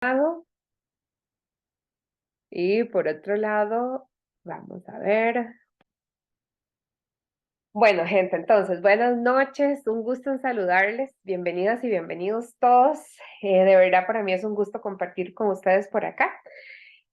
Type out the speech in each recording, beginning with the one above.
lado. Y por otro lado, vamos a ver. Bueno, gente, entonces, buenas noches, un gusto en saludarles, bienvenidas y bienvenidos todos. De verdad, para mí es un gusto compartir con ustedes por acá.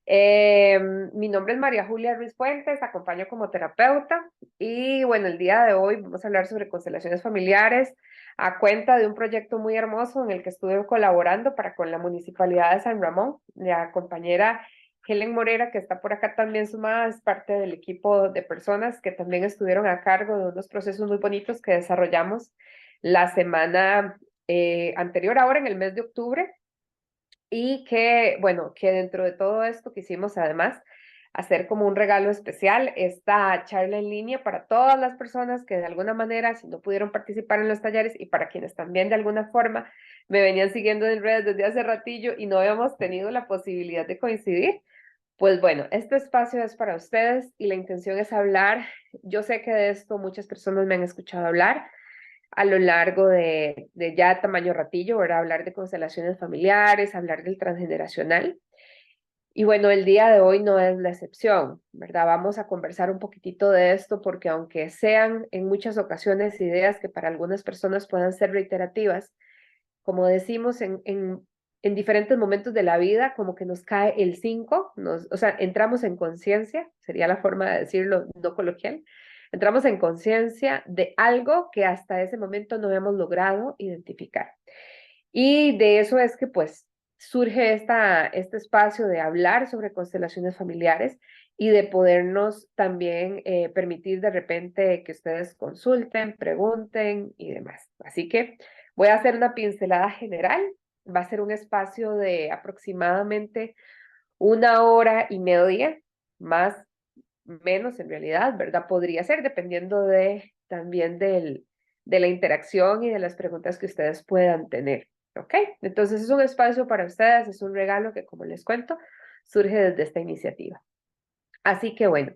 Mi nombre es María Julia Ruiz Fuentes, acompaño como terapeuta y bueno, el día de hoy vamos a hablar sobre constelaciones familiares a cuenta de un proyecto muy hermoso en el que estuve colaborando para con la Municipalidad de San Ramón. La compañera Helen Morera, que está por acá también sumada, es parte del equipo de personas que también estuvieron a cargo de unos procesos muy bonitos que desarrollamos la semana anterior, ahora en el mes de octubre, y que, bueno, que dentro de todo esto quisimos además hacer como un regalo especial esta charla en línea para todas las personas que de alguna manera, si no pudieron participar en los talleres y para quienes también de alguna forma me venían siguiendo en redes desde hace ratillo y no habíamos tenido la posibilidad de coincidir. Pues bueno, este espacio es para ustedes y la intención es hablar. Yo sé que de esto muchas personas me han escuchado hablar a lo largo de ya tamaño ratillo, ¿verdad? Hablar de constelaciones familiares, hablar del transgeneracional. Y bueno, el día de hoy no es la excepción, ¿verdad? Vamos a conversar un poquitito de esto porque aunque sean en muchas ocasiones ideas que para algunas personas puedan ser reiterativas, como decimos en diferentes momentos de la vida, como que nos cae el 5, o sea, entramos en conciencia, sería la forma de decirlo no coloquial, entramos en conciencia de algo que hasta ese momento no habíamos logrado identificar. Y de eso es que pues surge este espacio de hablar sobre constelaciones familiares y de podernos también permitir de repente que ustedes consulten, pregunten y demás. Así que voy a hacer una pincelada general. Va a ser un espacio de aproximadamente 1 hora y media, más menos en realidad, ¿verdad? Podría ser dependiendo también de la interacción y de las preguntas que ustedes puedan tener. ¿Ok? Entonces es un espacio para ustedes, es un regalo que, como les cuento, surge desde esta iniciativa. Así que bueno,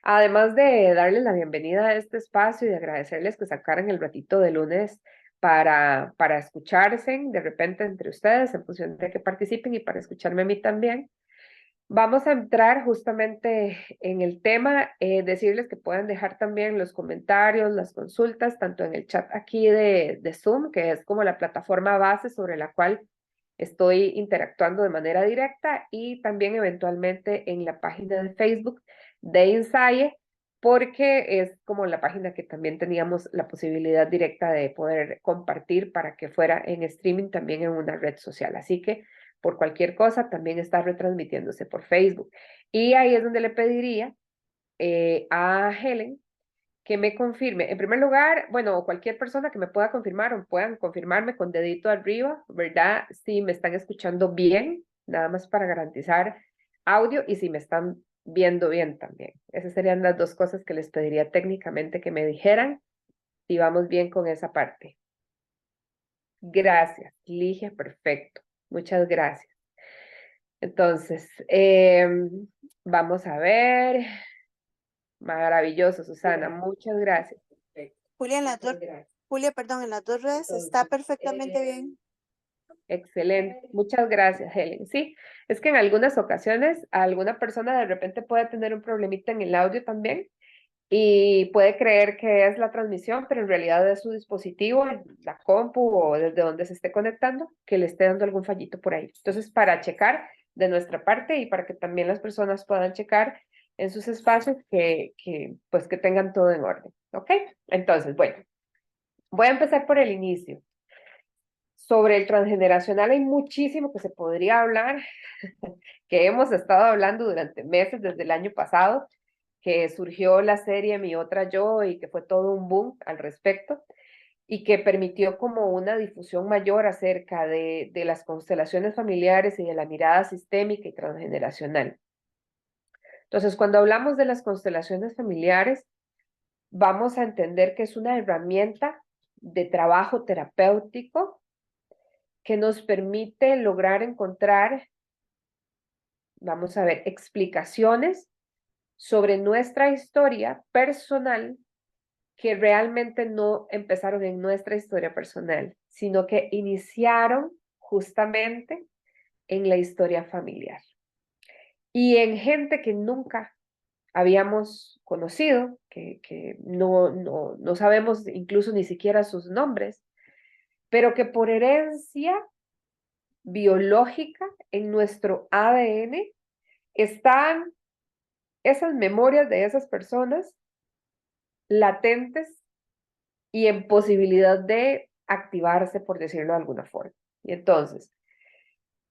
además de darles la bienvenida a este espacio y de agradecerles que sacaran el ratito de lunes para escucharse de repente entre ustedes en función de que participen y para escucharme a mí también. Vamos a entrar justamente en el tema, decirles que pueden dejar también los comentarios, las consultas, tanto en el chat aquí de Zoom, que es como la plataforma base sobre la cual estoy interactuando de manera directa, y también eventualmente en la página de Facebook de Insaye, porque es como la página que también teníamos la posibilidad directa de poder compartir para que fuera en streaming también en una red social. Así que por cualquier cosa, también está retransmitiéndose por Facebook. Y ahí es donde le pediría a Helen que me confirme. En primer lugar, bueno, cualquier persona que me pueda confirmar o puedan confirmarme con dedito arriba, ¿verdad? Si me están escuchando bien, nada más para garantizar audio y si me están viendo bien también. Esas serían las dos cosas que les pediría técnicamente que me dijeran si vamos bien con esa parte. Gracias, Ligia, perfecto. Muchas gracias. Entonces, vamos a ver. Maravilloso, Susana. Muchas gracias. Julia, Muchas gracias. Julia, perdón, en las dos redes está Entonces, perfectamente bien. excelente. Muchas gracias, Helen. Sí, es que en algunas ocasiones alguna persona de repente puede tener un problemita en el audio también y puede creer que es la transmisión, pero en realidad es su dispositivo, la compu o desde donde se esté conectando, que le esté dando algún fallito por ahí. Entonces, para checar de nuestra parte y para que también las personas puedan checar en sus espacios pues que tengan todo en orden. ¿Ok? Entonces, bueno, voy a empezar por el inicio. Sobre el transgeneracional hay muchísimo que se podría hablar, que hemos estado hablando durante meses desde el año pasado, que surgió la serie Mi Otra Yo y que fue todo un boom al respecto y que permitió como una difusión mayor acerca de las constelaciones familiares y de la mirada sistémica y transgeneracional. Entonces, cuando hablamos de las constelaciones familiares, vamos a entender que es una herramienta de trabajo terapéutico que nos permite lograr encontrar, vamos a ver, explicaciones sobre nuestra historia personal que realmente no empezaron en nuestra historia personal, sino que iniciaron justamente en la historia familiar y en gente que nunca habíamos conocido, que no sabemos incluso ni siquiera sus nombres, pero que por herencia biológica en nuestro ADN están esas memorias de esas personas latentes y en posibilidad de activarse, por decirlo de alguna forma. Y entonces,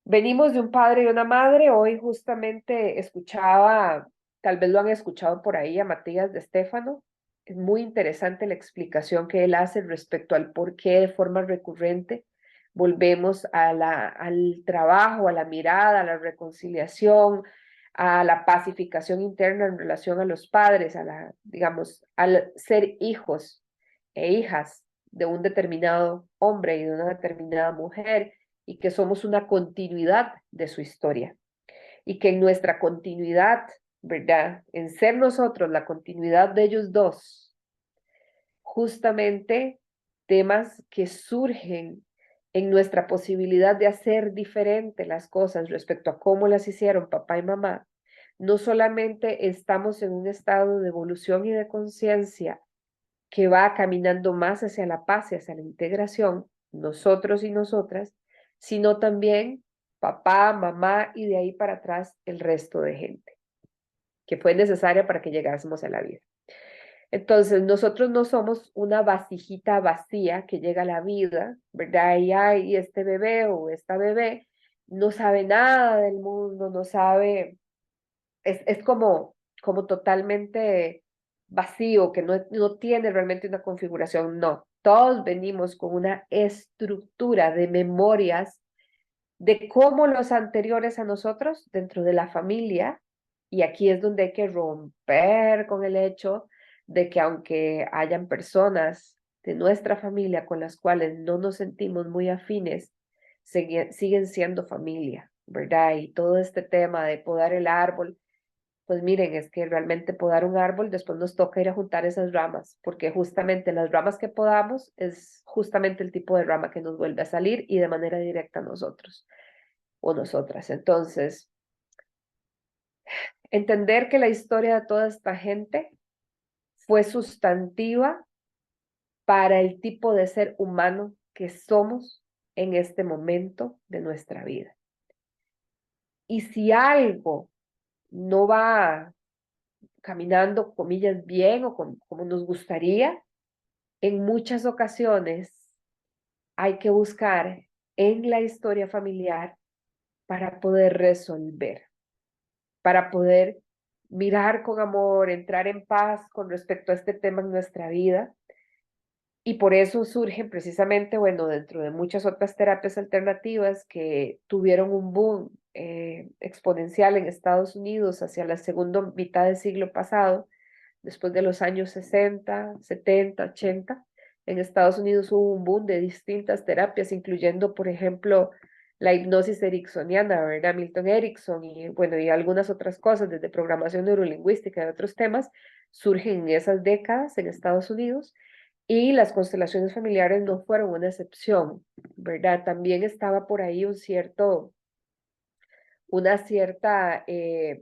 venimos de un padre y una madre. Hoy justamente escuchaba, tal vez lo han escuchado por ahí, a Matías de Estéfano. Es muy interesante la explicación que él hace respecto al por qué de forma recurrente volvemos al trabajo, a la mirada, a la reconciliación, a la pacificación interna en relación a los padres, digamos, al ser hijos e hijas de un determinado hombre y de una determinada mujer, y que somos una continuidad de su historia y que en nuestra continuidad, ¿verdad? En ser nosotros la continuidad de ellos dos, justamente temas que surgen en nuestra posibilidad de hacer diferente las cosas respecto a cómo las hicieron papá y mamá, no solamente estamos en un estado de evolución y de conciencia que va caminando más hacia la paz y hacia la integración, nosotros y nosotras, sino también papá, mamá y de ahí para atrás el resto de gente que fue necesaria para que llegásemos a la vida. Entonces, nosotros no somos una vasijita vacía que llega a la vida, ¿verdad? Y hay este bebé o esta bebé no sabe nada del mundo, no sabe, es como totalmente vacío, que no tiene realmente una configuración. No, todos venimos con una estructura de memorias de cómo los anteriores a nosotros dentro de la familia, y aquí es donde hay que romper con el hecho de que aunque hayan personas de nuestra familia con las cuales no nos sentimos muy afines, siguen siendo familia, ¿verdad? Y todo este tema de podar el árbol, pues miren, es que realmente podar un árbol, después nos toca ir a juntar esas ramas, porque justamente las ramas que podamos es justamente el tipo de rama que nos vuelve a salir y de manera directa a nosotros o nosotras. Entonces, entender que la historia de toda esta gente fue sustantiva para el tipo de ser humano que somos en este momento de nuestra vida. Y si algo no va caminando, comillas, bien o como nos gustaría, en muchas ocasiones hay que buscar en la historia familiar para poder resolver, para poder mirar con amor, entrar en paz con respecto a este tema en nuestra vida. Y por eso surgen precisamente, bueno, dentro de muchas otras terapias alternativas que tuvieron un boom exponencial en Estados Unidos hacia la segunda mitad del siglo pasado, después de los años 60, 70, 80. En Estados Unidos hubo un boom de distintas terapias, incluyendo, por ejemplo, la hipnosis ericksoniana, ¿verdad? Milton Erickson y, bueno, y algunas otras cosas, desde programación neurolingüística y otros temas, surgen en esas décadas en Estados Unidos. Y las constelaciones familiares no fueron una excepción, ¿verdad? También estaba por ahí una cierta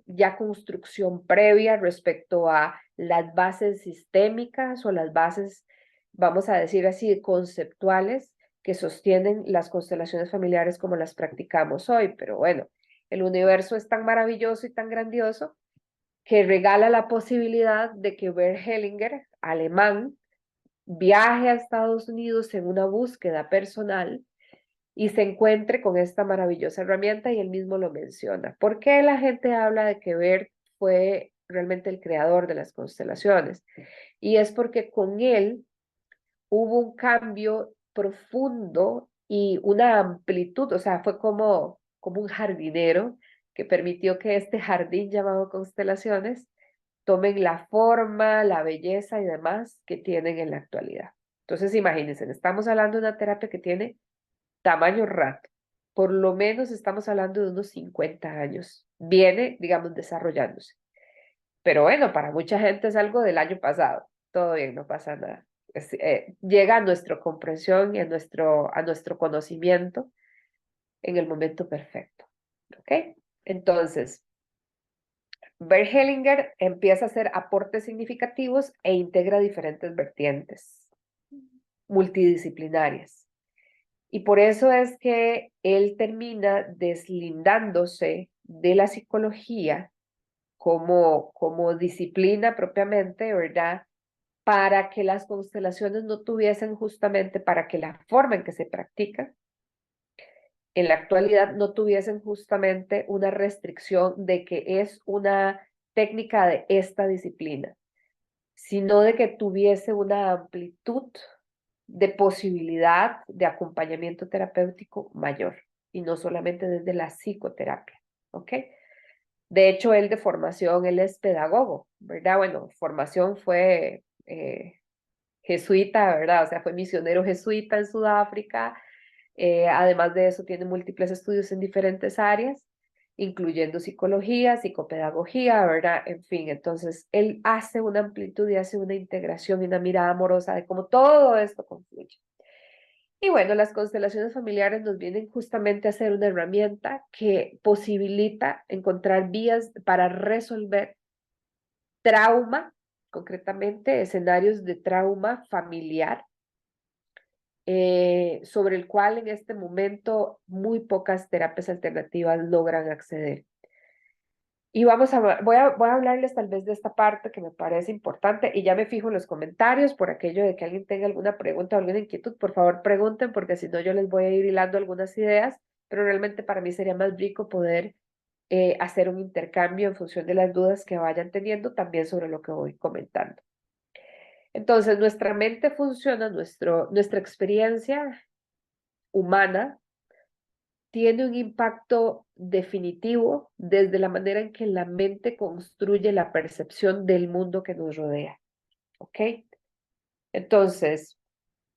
ya construcción previa respecto a las bases sistémicas o las bases, vamos a decir así, conceptuales que sostienen las constelaciones familiares como las practicamos hoy. Pero bueno, el universo es tan maravilloso y tan grandioso que regala la posibilidad de que Bert Hellinger, alemán, viaje a Estados Unidos en una búsqueda personal y se encuentre con esta maravillosa herramienta y él mismo lo menciona. ¿Por qué la gente habla de que Bert fue realmente el creador de las constelaciones? Y es porque con él hubo un cambio profundo y una amplitud, o sea, fue como un jardinero que permitió que este jardín llamado constelaciones tomen la forma, la belleza y demás que tienen en la actualidad. Entonces, imagínense, estamos hablando de una terapia que tiene tamaño rato. Por lo menos estamos hablando de unos 50 años. Viene, digamos, desarrollándose. Pero bueno, para mucha gente es algo del año pasado. Todo bien, no pasa nada. Llega a nuestra comprensión y a nuestro conocimiento en el momento perfecto. ¿Ok? Entonces, Bert Hellinger empieza a hacer aportes significativos e integra diferentes vertientes multidisciplinarias. Y por eso es que él termina deslindándose de la psicología como disciplina propiamente, ¿verdad? Para que las constelaciones no tuviesen justamente, para que la forma en que se practica en la actualidad no tuviesen justamente una restricción de que es una técnica de esta disciplina, sino de que tuviese una amplitud de posibilidad de acompañamiento terapéutico mayor y no solamente desde la psicoterapia, ¿ok? De hecho, él de formación, él es pedagogo, ¿verdad? Bueno, formación fue jesuita, ¿verdad? O sea, fue misionero jesuita en Sudáfrica. Además de eso, tiene múltiples estudios en diferentes áreas, incluyendo psicología, psicopedagogía, ¿verdad? En fin, entonces él hace una amplitud y hace una integración y una mirada amorosa de cómo todo esto confluye. Y bueno, las constelaciones familiares nos vienen justamente a ser una herramienta que posibilita encontrar vías para resolver trauma, concretamente escenarios de trauma familiar, sobre el cual en este momento muy pocas terapias alternativas logran acceder. Y voy a hablarles tal vez de esta parte que me parece importante y ya me fijo en los comentarios por aquello de que alguien tenga alguna pregunta o alguna inquietud, por favor pregunten porque si no yo les voy a ir hilando algunas ideas, pero realmente para mí sería más rico poder hacer un intercambio en función de las dudas que vayan teniendo también sobre lo que voy comentando. Entonces, nuestra mente funciona, nuestra experiencia humana tiene un impacto definitivo desde la manera en que la mente construye la percepción del mundo que nos rodea. ¿Ok? Entonces,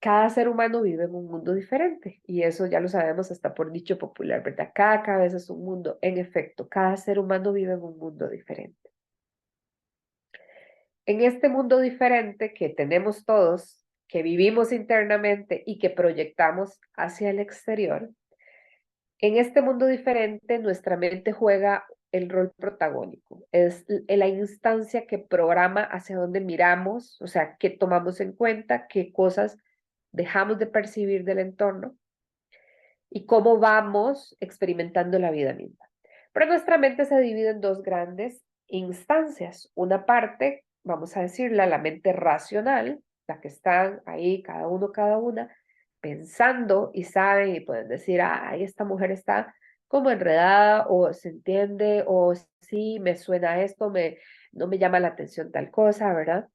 cada ser humano vive en un mundo diferente y eso ya lo sabemos hasta por dicho popular, ¿verdad? Cada cabeza es un mundo. En efecto, cada ser humano vive en un mundo diferente. En este mundo diferente que tenemos todos, que vivimos internamente y que proyectamos hacia el exterior, en este mundo diferente, nuestra mente juega el rol protagónico. Es la instancia que programa hacia dónde miramos, o sea, qué tomamos en cuenta, qué cosas dejamos de percibir del entorno y cómo vamos experimentando la vida misma. Pero nuestra mente se divide en dos grandes instancias. Una parte, vamos a decirla, la mente racional, la que están ahí cada una, pensando y saben y pueden decir, ay, esta mujer está como enredada o se entiende o sí, me suena esto, no me llama la atención tal cosa, ¿verdad?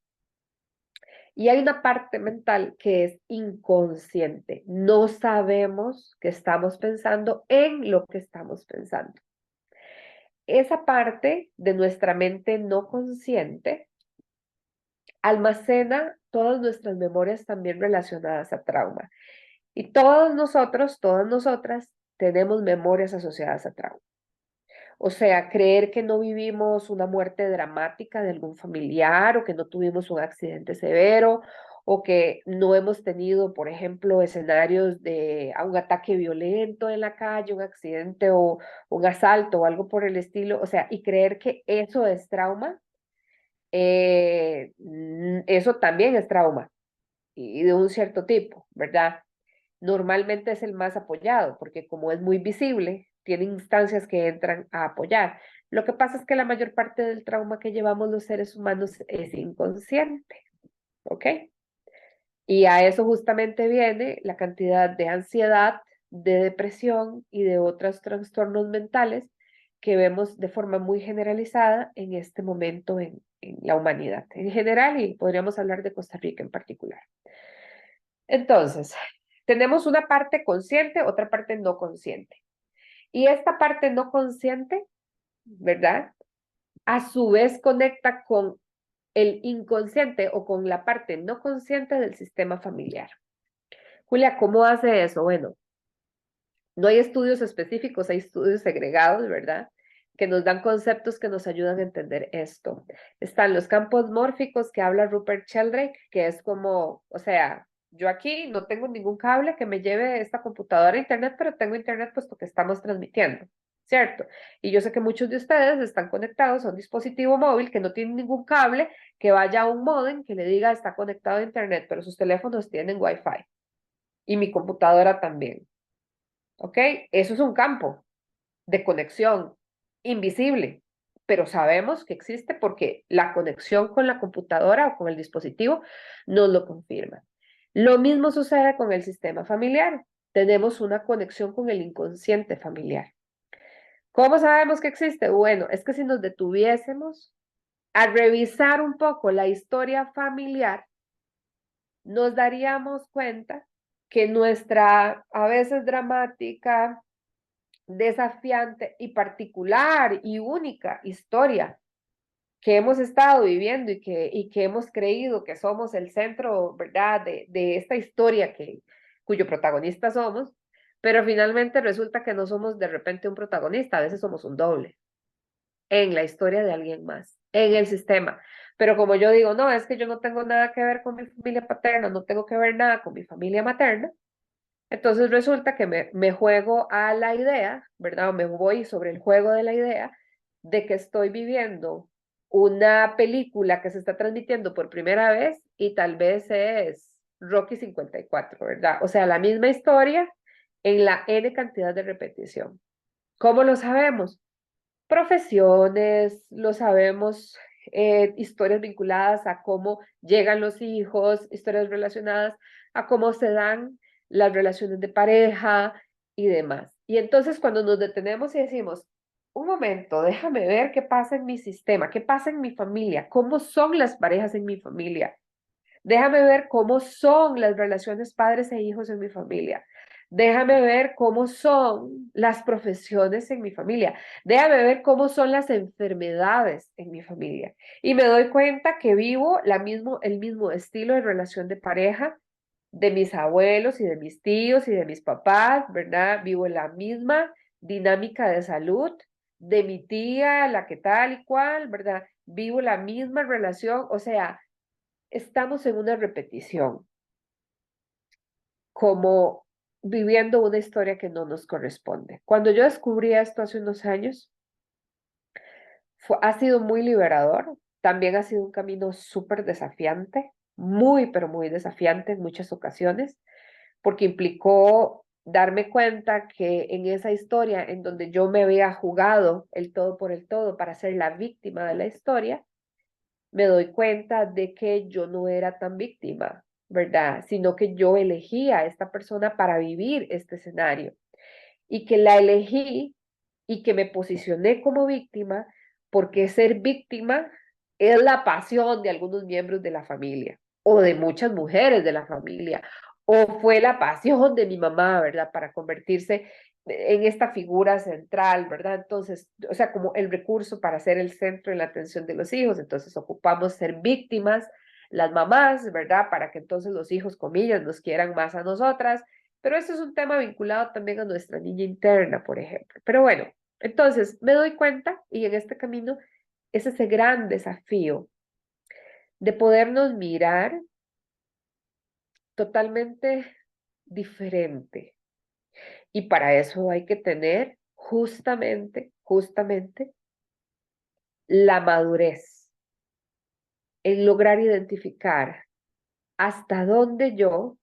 Y hay una parte mental que es inconsciente. No sabemos que estamos pensando en lo que estamos pensando. Esa parte de nuestra mente no consciente almacena todas nuestras memorias también relacionadas a trauma. Y todos nosotros, todas nosotras, tenemos memorias asociadas a trauma. O sea, creer que no vivimos una muerte dramática de algún familiar o que no tuvimos un accidente severo o que no hemos tenido, por ejemplo, escenarios de un ataque violento en la calle, un accidente o un asalto o algo por el estilo. O sea, y creer que eso es trauma, eso también es trauma y de un cierto tipo, ¿verdad? Normalmente es el más apoyado, porque como es muy visible, tiene instancias que entran a apoyar. Lo que pasa es que la mayor parte del trauma que llevamos los seres humanos es inconsciente, ¿ok? Y a eso justamente viene la cantidad de ansiedad, de depresión y de otros trastornos mentales que vemos de forma muy generalizada en este momento en la humanidad en general y podríamos hablar de Costa Rica en particular. Entonces, tenemos una parte consciente, otra parte no consciente. Y esta parte no consciente, ¿verdad? A su vez conecta con el inconsciente o con la parte no consciente del sistema familiar. Julia, ¿cómo hace eso? Bueno, no hay estudios específicos, hay estudios segregados, ¿verdad? Que nos dan conceptos que nos ayudan a entender esto. Están los campos mórficos que habla Rupert Sheldrake, que es como, o sea, yo aquí no tengo ningún cable que me lleve esta computadora a internet, pero tengo internet puesto que estamos transmitiendo, ¿cierto? Y yo sé que muchos de ustedes están conectados a un dispositivo móvil que no tiene ningún cable, que vaya a un módem que le diga está conectado a internet, pero sus teléfonos tienen Wi-Fi y mi computadora también, ¿ok? Eso es un campo de conexión invisible, pero sabemos que existe porque la conexión con la computadora o con el dispositivo nos lo confirma. Lo mismo sucede con el sistema familiar. Tenemos una conexión con el inconsciente familiar. ¿Cómo sabemos que existe? Bueno, es que si nos detuviésemos a revisar un poco la historia familiar, nos daríamos cuenta que nuestra a veces dramática, desafiante y particular y única historia que hemos estado viviendo y que hemos creído que somos el centro, ¿verdad?, de esta historia cuyo protagonista somos, pero finalmente resulta que no somos de repente un protagonista, a veces somos un doble en la historia de alguien más, en el sistema. Pero como yo digo, no, es que yo no tengo nada que ver con mi familia paterna, no tengo que ver nada con mi familia materna, entonces resulta que me juego a la idea, ¿verdad? O me voy sobre el juego de la idea de que estoy viviendo una película que se está transmitiendo por primera vez y tal vez es Rocky 54, ¿verdad? O sea, la misma historia en la N cantidad de repetición. ¿Cómo lo sabemos? Profesiones, lo sabemos, historias vinculadas a cómo llegan los hijos, historias relacionadas a cómo se dan las relaciones de pareja y demás. Y entonces cuando nos detenemos y decimos, un momento, déjame ver qué pasa en mi sistema, qué pasa en mi familia, cómo son las parejas en mi familia, déjame ver cómo son las relaciones padres e hijos en mi familia. Déjame ver cómo son las profesiones en mi familia. Déjame ver cómo son las enfermedades en mi familia. Y me doy cuenta que vivo el mismo estilo de relación de pareja de mis abuelos y de mis tíos y de mis papás, ¿verdad? Vivo la misma dinámica de salud de mi tía, la que tal y cual, ¿verdad? Vivo la misma relación, o sea, estamos en una repetición, como viviendo una historia que no nos corresponde. Cuando yo descubrí esto hace unos años, ha sido muy liberador, también ha sido un camino súper desafiante, muy, pero muy desafiante en muchas ocasiones, porque implicó darme cuenta que en esa historia en donde yo me había jugado el todo por el todo para ser la víctima de la historia, me doy cuenta de que yo no era tan víctima, ¿verdad? Sino que yo elegí a esta persona para vivir este escenario y que la elegí y que me posicioné como víctima porque ser víctima es la pasión de algunos miembros de la familia o de muchas mujeres de la familia o fue la pasión de mi mamá, ¿verdad? Para convertirse en esta figura central, ¿verdad? Entonces, o sea, como el recurso para ser el centro en la atención de los hijos, entonces ocupamos ser víctimas, las mamás, ¿verdad? Para que entonces los hijos, comillas, nos quieran más a nosotras, pero eso es un tema vinculado también a nuestra niña interna, por ejemplo. Pero bueno, entonces me doy cuenta y en este camino es ese gran desafío de podernos mirar totalmente diferente. Y para eso hay que tener justamente la madurez en lograr identificar hasta dónde yo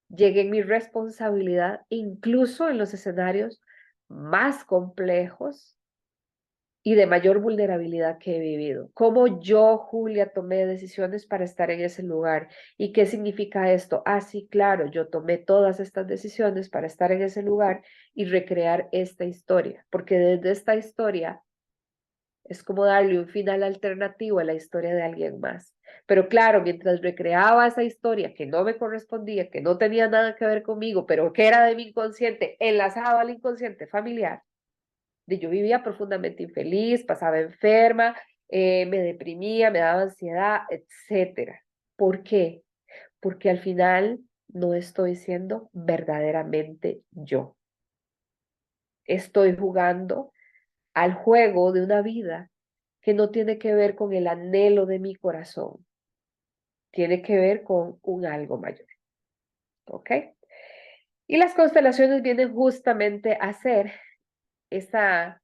llegué en mi responsabilidad, incluso en los escenarios más complejos y de mayor vulnerabilidad que he vivido. Cómo yo, Julia, tomé decisiones para estar en ese lugar. ¿Y qué significa esto? Ah, sí, claro, yo tomé todas estas decisiones para estar en ese lugar y recrear esta historia, porque desde esta historia es como darle un final alternativo a la historia de alguien más. Pero claro, mientras recreaba esa historia que no me correspondía, que no tenía nada que ver conmigo, pero que era de mi inconsciente, enlazado al inconsciente familiar, yo vivía profundamente infeliz, pasaba enferma, me deprimía, me daba ansiedad, etcétera. ¿Por qué? Porque al final no estoy siendo verdaderamente yo. Estoy jugando al juego de una vida que no tiene que ver con el anhelo de mi corazón, tiene que ver con un algo mayor. ¿Ok? Y las constelaciones vienen justamente a hacer esa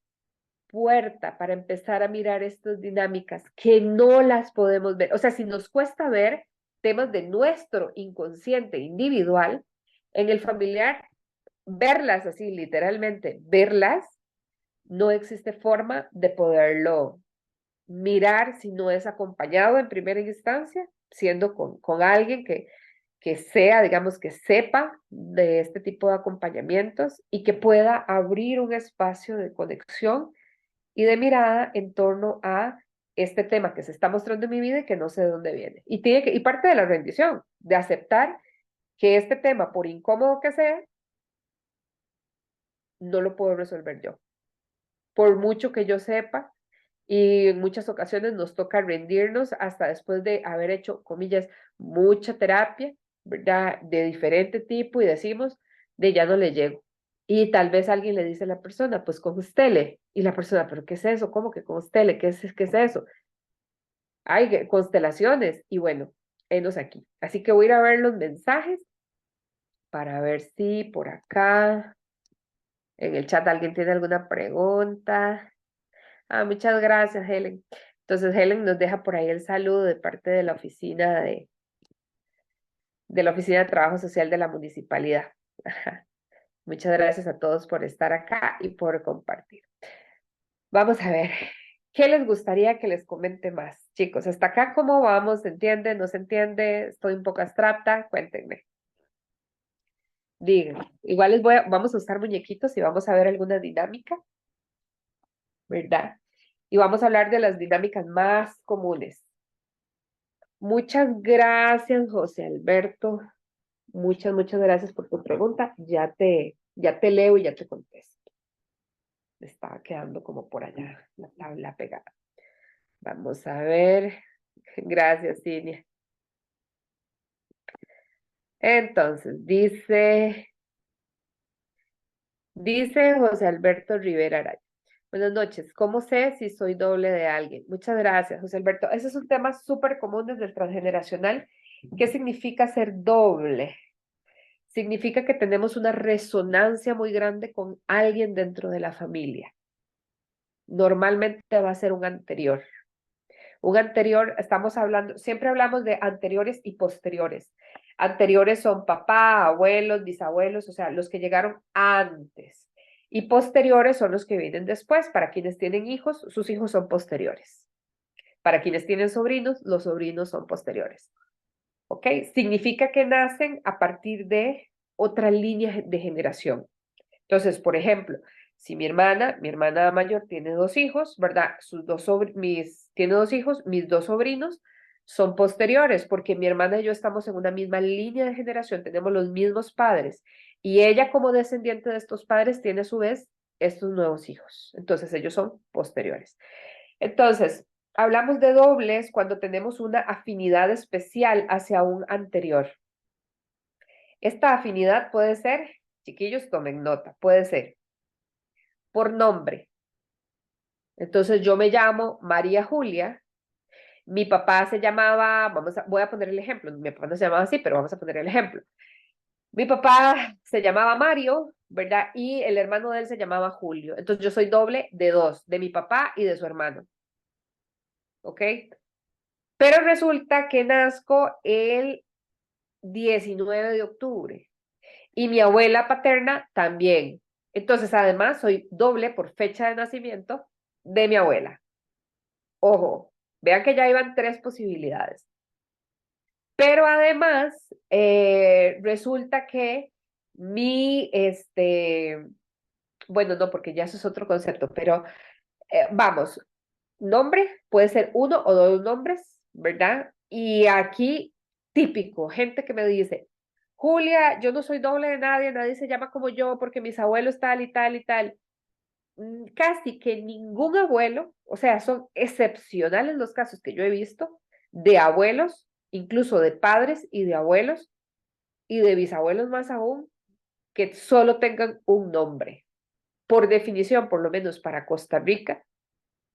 puerta para empezar a mirar estas dinámicas que no las podemos ver. O sea, si nos cuesta ver temas de nuestro inconsciente individual, en el familiar, verlas así, literalmente, verlas, no existe forma de poderlo mirar si no es acompañado en primera instancia, siendo con alguien que sea, digamos, que sepa de este tipo de acompañamientos y que pueda abrir un espacio de conexión y de mirada en torno a este tema que se está mostrando en mi vida y que no sé de dónde viene. Y parte de la rendición, de aceptar que este tema, por incómodo que sea, no lo puedo resolver yo. Por mucho que yo sepa, y en muchas ocasiones nos toca rendirnos hasta después de haber hecho, comillas, mucha terapia, ¿verdad? De diferente tipo y decimos, de ya no le llego. Y tal vez alguien le dice a la persona, pues con Constele. Y la persona, ¿pero qué es eso? ¿Cómo que con Constele? Qué es eso? Hay constelaciones. Y bueno, enos aquí. Así que voy a ir a ver los mensajes para ver si por acá en el chat alguien tiene alguna pregunta. Ah, muchas gracias, Helen. Entonces, Helen nos deja por ahí el saludo de parte de la oficina de la Oficina de Trabajo Social de la Municipalidad. Ajá. Muchas gracias a todos por estar acá y por compartir. Vamos a ver, ¿qué les gustaría que les comente más? Chicos, hasta acá, ¿cómo vamos? ¿Se entiende? ¿No se entiende? ¿Estoy un poco abstracta? Cuéntenme. Digan. Igual vamos a usar muñequitos y vamos a ver alguna dinámica, ¿verdad? Y vamos a hablar de las dinámicas más comunes. Muchas gracias, José Alberto. Muchas gracias por tu pregunta. Ya te leo y ya te contesto. Me estaba quedando como por allá la tabla pegada. Vamos a ver. Gracias, Cinia. Entonces, dice José Alberto Rivera Araya. Buenas noches. ¿Cómo sé si soy doble de alguien? Muchas gracias, José Alberto. Ese es un tema súper común desde el transgeneracional. ¿Qué significa ser doble? Significa que tenemos una resonancia muy grande con alguien dentro de la familia. Normalmente va a ser un anterior. Un anterior, estamos hablando, siempre hablamos de anteriores y posteriores. Anteriores son papá, abuelos, bisabuelos, o sea, los que llegaron antes. Y posteriores son los que vienen después. Para quienes tienen hijos, sus hijos son posteriores. Para quienes tienen sobrinos, los sobrinos son posteriores. ¿Ok? Significa que nacen a partir de otra línea de generación. Entonces, por ejemplo, si mi hermana mayor tiene dos hijos, ¿verdad? Tiene dos hijos, mis dos sobrinos son posteriores, porque mi hermana y yo estamos en una misma línea de generación, tenemos los mismos padres, y ella como descendiente de estos padres tiene a su vez estos nuevos hijos. Entonces, ellos son posteriores. Entonces, hablamos de dobles cuando tenemos una afinidad especial hacia un anterior. Esta afinidad puede ser, chiquillos, tomen nota, puede ser por nombre. Entonces yo me llamo María Julia, mi papá se llamaba, voy a poner el ejemplo, mi papá no se llamaba así, pero vamos a poner el ejemplo. Mi papá se llamaba Mario, ¿verdad? Y el hermano de él se llamaba Julio. Entonces yo soy doble de dos, de mi papá y de su hermano. ¿Ok? Pero resulta que nazco el 19 de octubre y mi abuela paterna también. Entonces, además, soy doble por fecha de nacimiento de mi abuela. Ojo, vean que ya iban tres posibilidades. Pero además, resulta que bueno, no, porque ya eso es otro concepto, pero vamos, nombre puede ser uno o dos nombres, ¿verdad? Y aquí, típico, gente que me dice, Julia, yo no soy doble de nadie, nadie se llama como yo porque mis abuelos tal y tal y tal. Casi que ningún abuelo, o sea, son excepcionales los casos que yo he visto de abuelos, incluso de padres y de abuelos y de bisabuelos más aún, que solo tengan un nombre. Por definición, por lo menos para Costa Rica,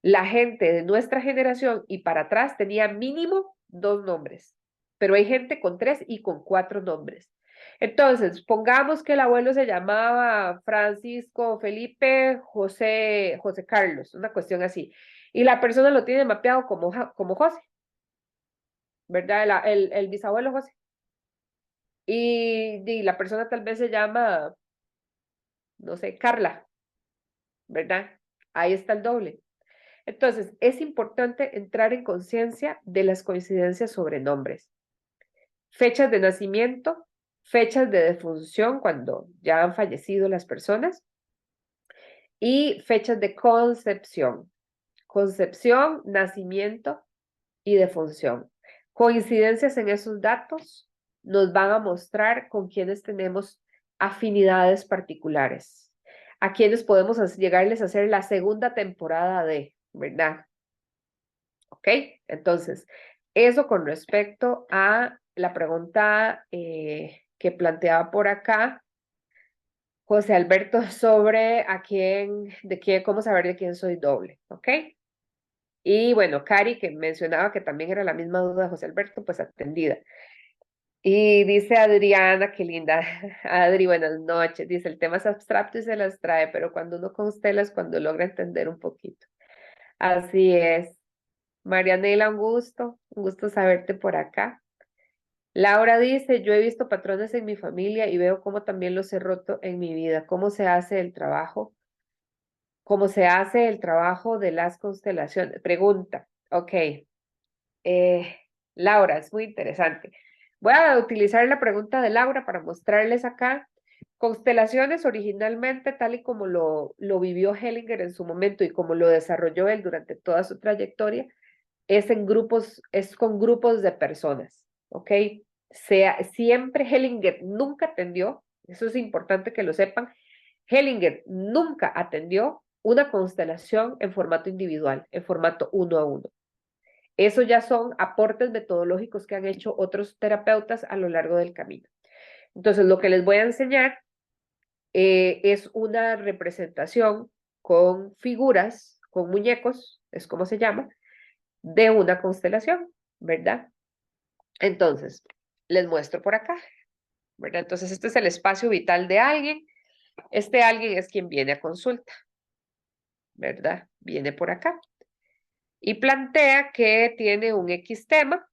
la gente de nuestra generación y para atrás tenía mínimo dos nombres, pero hay gente con tres y con cuatro nombres. Entonces, pongamos que el abuelo se llamaba Francisco Felipe José Carlos, una cuestión así. Y la persona lo tiene mapeado como José, ¿verdad? El bisabuelo José. Y la persona tal vez se llama, no sé, Carla, ¿verdad? Ahí está el doble. Entonces, es importante entrar en conciencia de las coincidencias sobre nombres, fechas de nacimiento, fechas de defunción cuando ya han fallecido las personas y fechas de concepción. Concepción, nacimiento y defunción. Coincidencias en esos datos nos van a mostrar con quienes tenemos afinidades particulares, a quienes podemos llegarles a hacer la segunda temporada de, ¿verdad? ¿Ok? Entonces, eso con respecto a la pregunta que planteaba por acá José Alberto sobre cómo saber de quién soy doble, ¿ok? Y bueno, Cari, que mencionaba que también era la misma duda de José Alberto, pues atendida. Y dice Adriana, qué linda. Adri, buenas noches. Dice, el tema es abstracto y se las trae, pero cuando uno constela es cuando logra entender un poquito. Así es. Marianela, un gusto saberte por acá. Laura dice, yo he visto patrones en mi familia y veo cómo también los he roto en mi vida. ¿Cómo se hace el trabajo? ¿Cómo se hace el trabajo de las constelaciones? Pregunta. Ok. Laura, es muy interesante. Voy a utilizar la pregunta de Laura para mostrarles acá. Constelaciones originalmente, tal y como lo vivió Hellinger en su momento y como lo desarrolló él durante toda su trayectoria, es en grupos, es con grupos de personas, ¿ok? Siempre Hellinger nunca atendió, eso es importante que lo sepan, Hellinger nunca atendió una constelación en formato individual, en formato uno a uno. Eso ya son aportes metodológicos que han hecho otros terapeutas a lo largo del camino. Entonces, lo que les voy a enseñar es una representación con figuras, con muñecos, es como se llama, de una constelación, ¿verdad? Entonces, les muestro por acá, ¿verdad? Entonces, este es el espacio vital de alguien. Este alguien es quien viene a consulta, ¿verdad? Viene por acá y plantea que tiene un X tema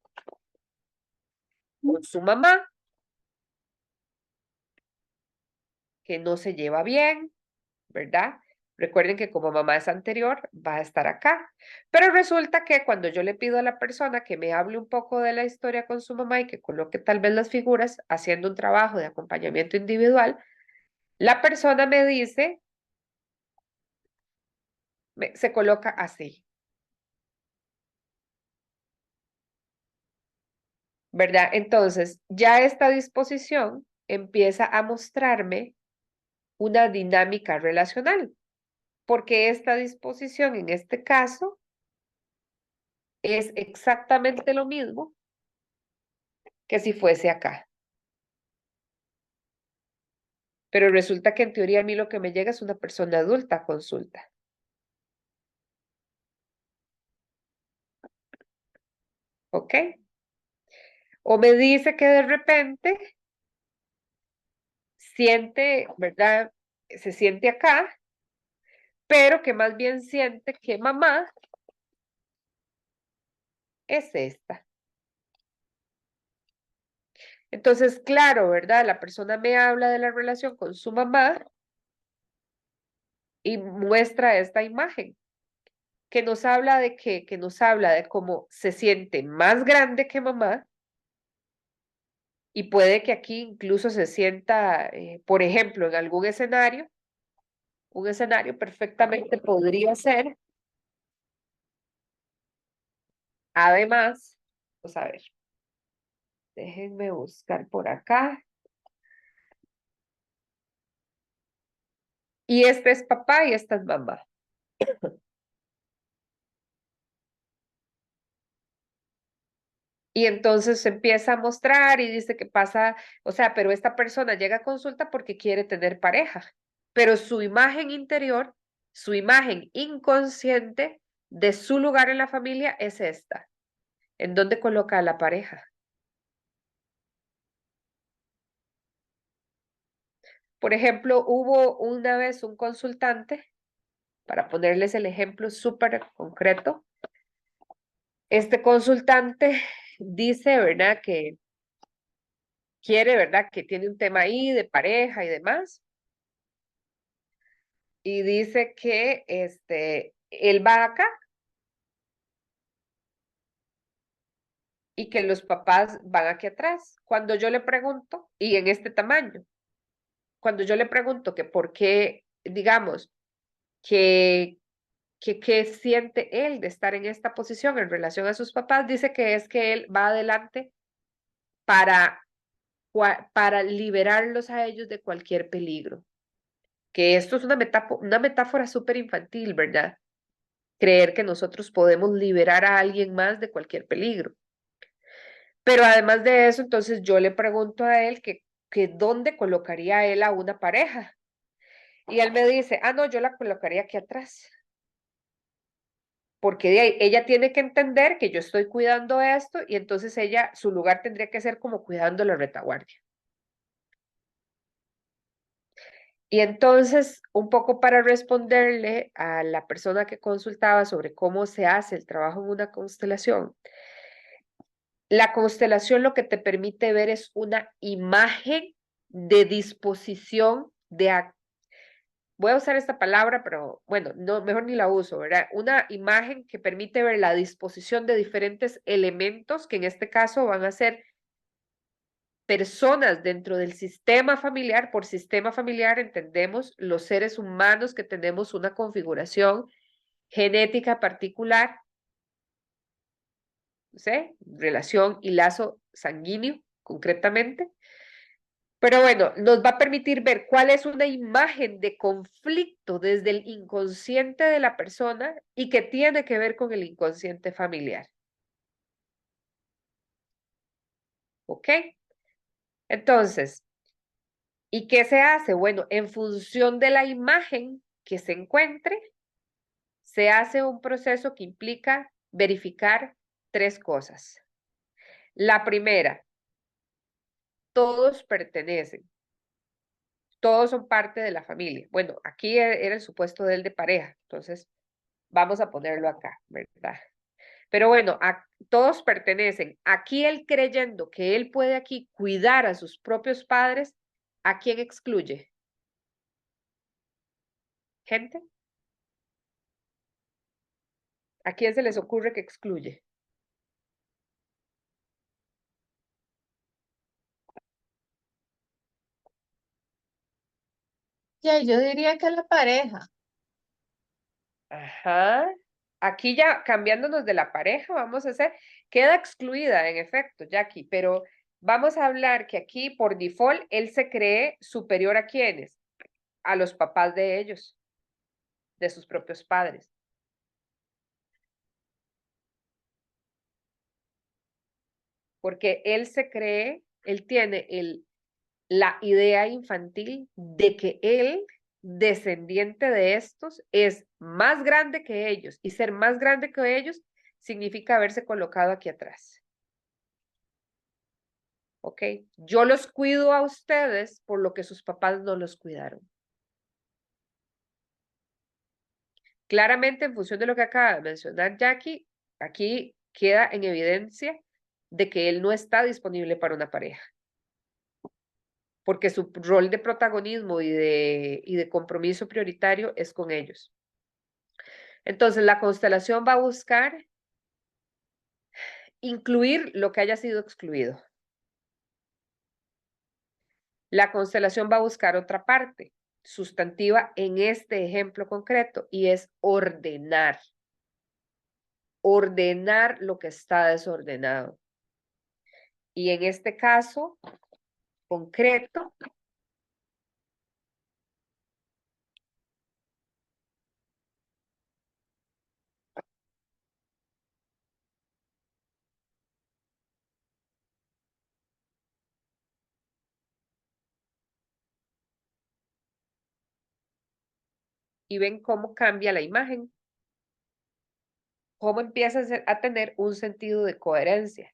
con su mamá, que no se lleva bien, ¿verdad? Recuerden que como mamá es anterior, va a estar acá. Pero resulta que cuando yo le pido a la persona que me hable un poco de la historia con su mamá y que coloque tal vez las figuras haciendo un trabajo de acompañamiento individual, la persona me dice, se coloca así, ¿verdad? Entonces, ya esta disposición empieza a mostrarme una dinámica relacional, porque esta disposición en este caso es exactamente lo mismo que si fuese acá. Pero resulta que en teoría a mí lo que me llega es una persona adulta a consulta. ¿Ok? O me dice que de repente siente, ¿verdad? Se siente acá, pero que más bien siente que mamá es esta. Entonces, claro, ¿verdad? La persona me habla de la relación con su mamá y muestra esta imagen que nos habla de que nos habla de cómo se siente más grande que mamá y puede que aquí incluso se sienta, por ejemplo, en algún escenario, un escenario perfectamente podría ser, además, vamos a ver, déjenme buscar por acá. Y este es papá y esta es mamá. Y entonces se empieza a mostrar y dice que pasa, o sea, pero esta persona llega a consulta porque quiere tener pareja, pero su imagen interior, su imagen inconsciente de su lugar en la familia es esta. ¿En dónde coloca a la pareja? Por ejemplo, hubo una vez un consultante, para ponerles el ejemplo súper concreto, este consultante dice, ¿verdad? Que quiere, ¿verdad? Que tiene un tema ahí de pareja y demás. Y dice que él va acá y que los papás van aquí atrás. Cuando yo le pregunto, y en este tamaño, cuando yo le pregunto que por qué, digamos, que qué siente él de estar en esta posición en relación a sus papás, dice que es que él va adelante para, para liberarlos a ellos de cualquier peligro. Que esto es una metáfora súper infantil, ¿verdad? Creer que nosotros podemos liberar a alguien más de cualquier peligro. Pero además de eso, entonces yo le pregunto a él que dónde colocaría él a una pareja. Y él me dice, ah, no, yo la colocaría aquí atrás. Porque de ahí, ella tiene que entender que yo estoy cuidando esto y entonces ella, su lugar tendría que ser como cuidando la retaguardia. Y entonces, un poco para responderle a la persona que consultaba sobre cómo se hace el trabajo en una constelación, la constelación lo que te permite ver es una imagen de disposición voy a usar esta palabra, pero bueno, no, mejor ni la uso, ¿verdad? Una imagen que permite ver la disposición de diferentes elementos, que en este caso van a ser personas dentro del sistema familiar. Por sistema familiar entendemos los seres humanos que tenemos una configuración genética particular, ¿no sé? Relación y lazo sanguíneo, concretamente. Pero bueno, nos va a permitir ver cuál es una imagen de conflicto desde el inconsciente de la persona y que tiene que ver con el inconsciente familiar. ¿Ok? Entonces, ¿y qué se hace? Bueno, en función de la imagen que se encuentre, se hace un proceso que implica verificar tres cosas. La primera, todos pertenecen, todos son parte de la familia. Bueno, aquí era el supuesto del de pareja, entonces vamos a ponerlo acá, ¿verdad? Pero bueno, todos pertenecen. Aquí él creyendo que él puede aquí cuidar a sus propios padres, ¿a quién excluye? ¿Gente? ¿A quién se les ocurre que excluye? Ya, yo diría que la pareja. Ajá. Aquí ya cambiándonos de la pareja, vamos a hacer, queda excluida en efecto, Jackie, pero vamos a hablar que aquí por default él se cree superior a quiénes, a los papás de ellos, de sus propios padres. Porque él se cree, él tiene la idea infantil de que él, descendiente de estos, es más grande que ellos y ser más grande que ellos significa haberse colocado aquí atrás. ¿Ok? Yo los cuido a ustedes por lo que sus papás no los cuidaron. Claramente, en función de lo que acaba de mencionar Jackie, aquí queda en evidencia de que él no está disponible para una pareja, porque su rol de protagonismo y de compromiso prioritario es con ellos. Entonces, la constelación va a buscar incluir lo que haya sido excluido. La constelación va a buscar otra parte sustantiva en este ejemplo concreto y es ordenar. Ordenar lo que está desordenado. Y en este caso concreto, y ven cómo cambia la imagen, cómo empieza a tener un sentido de coherencia.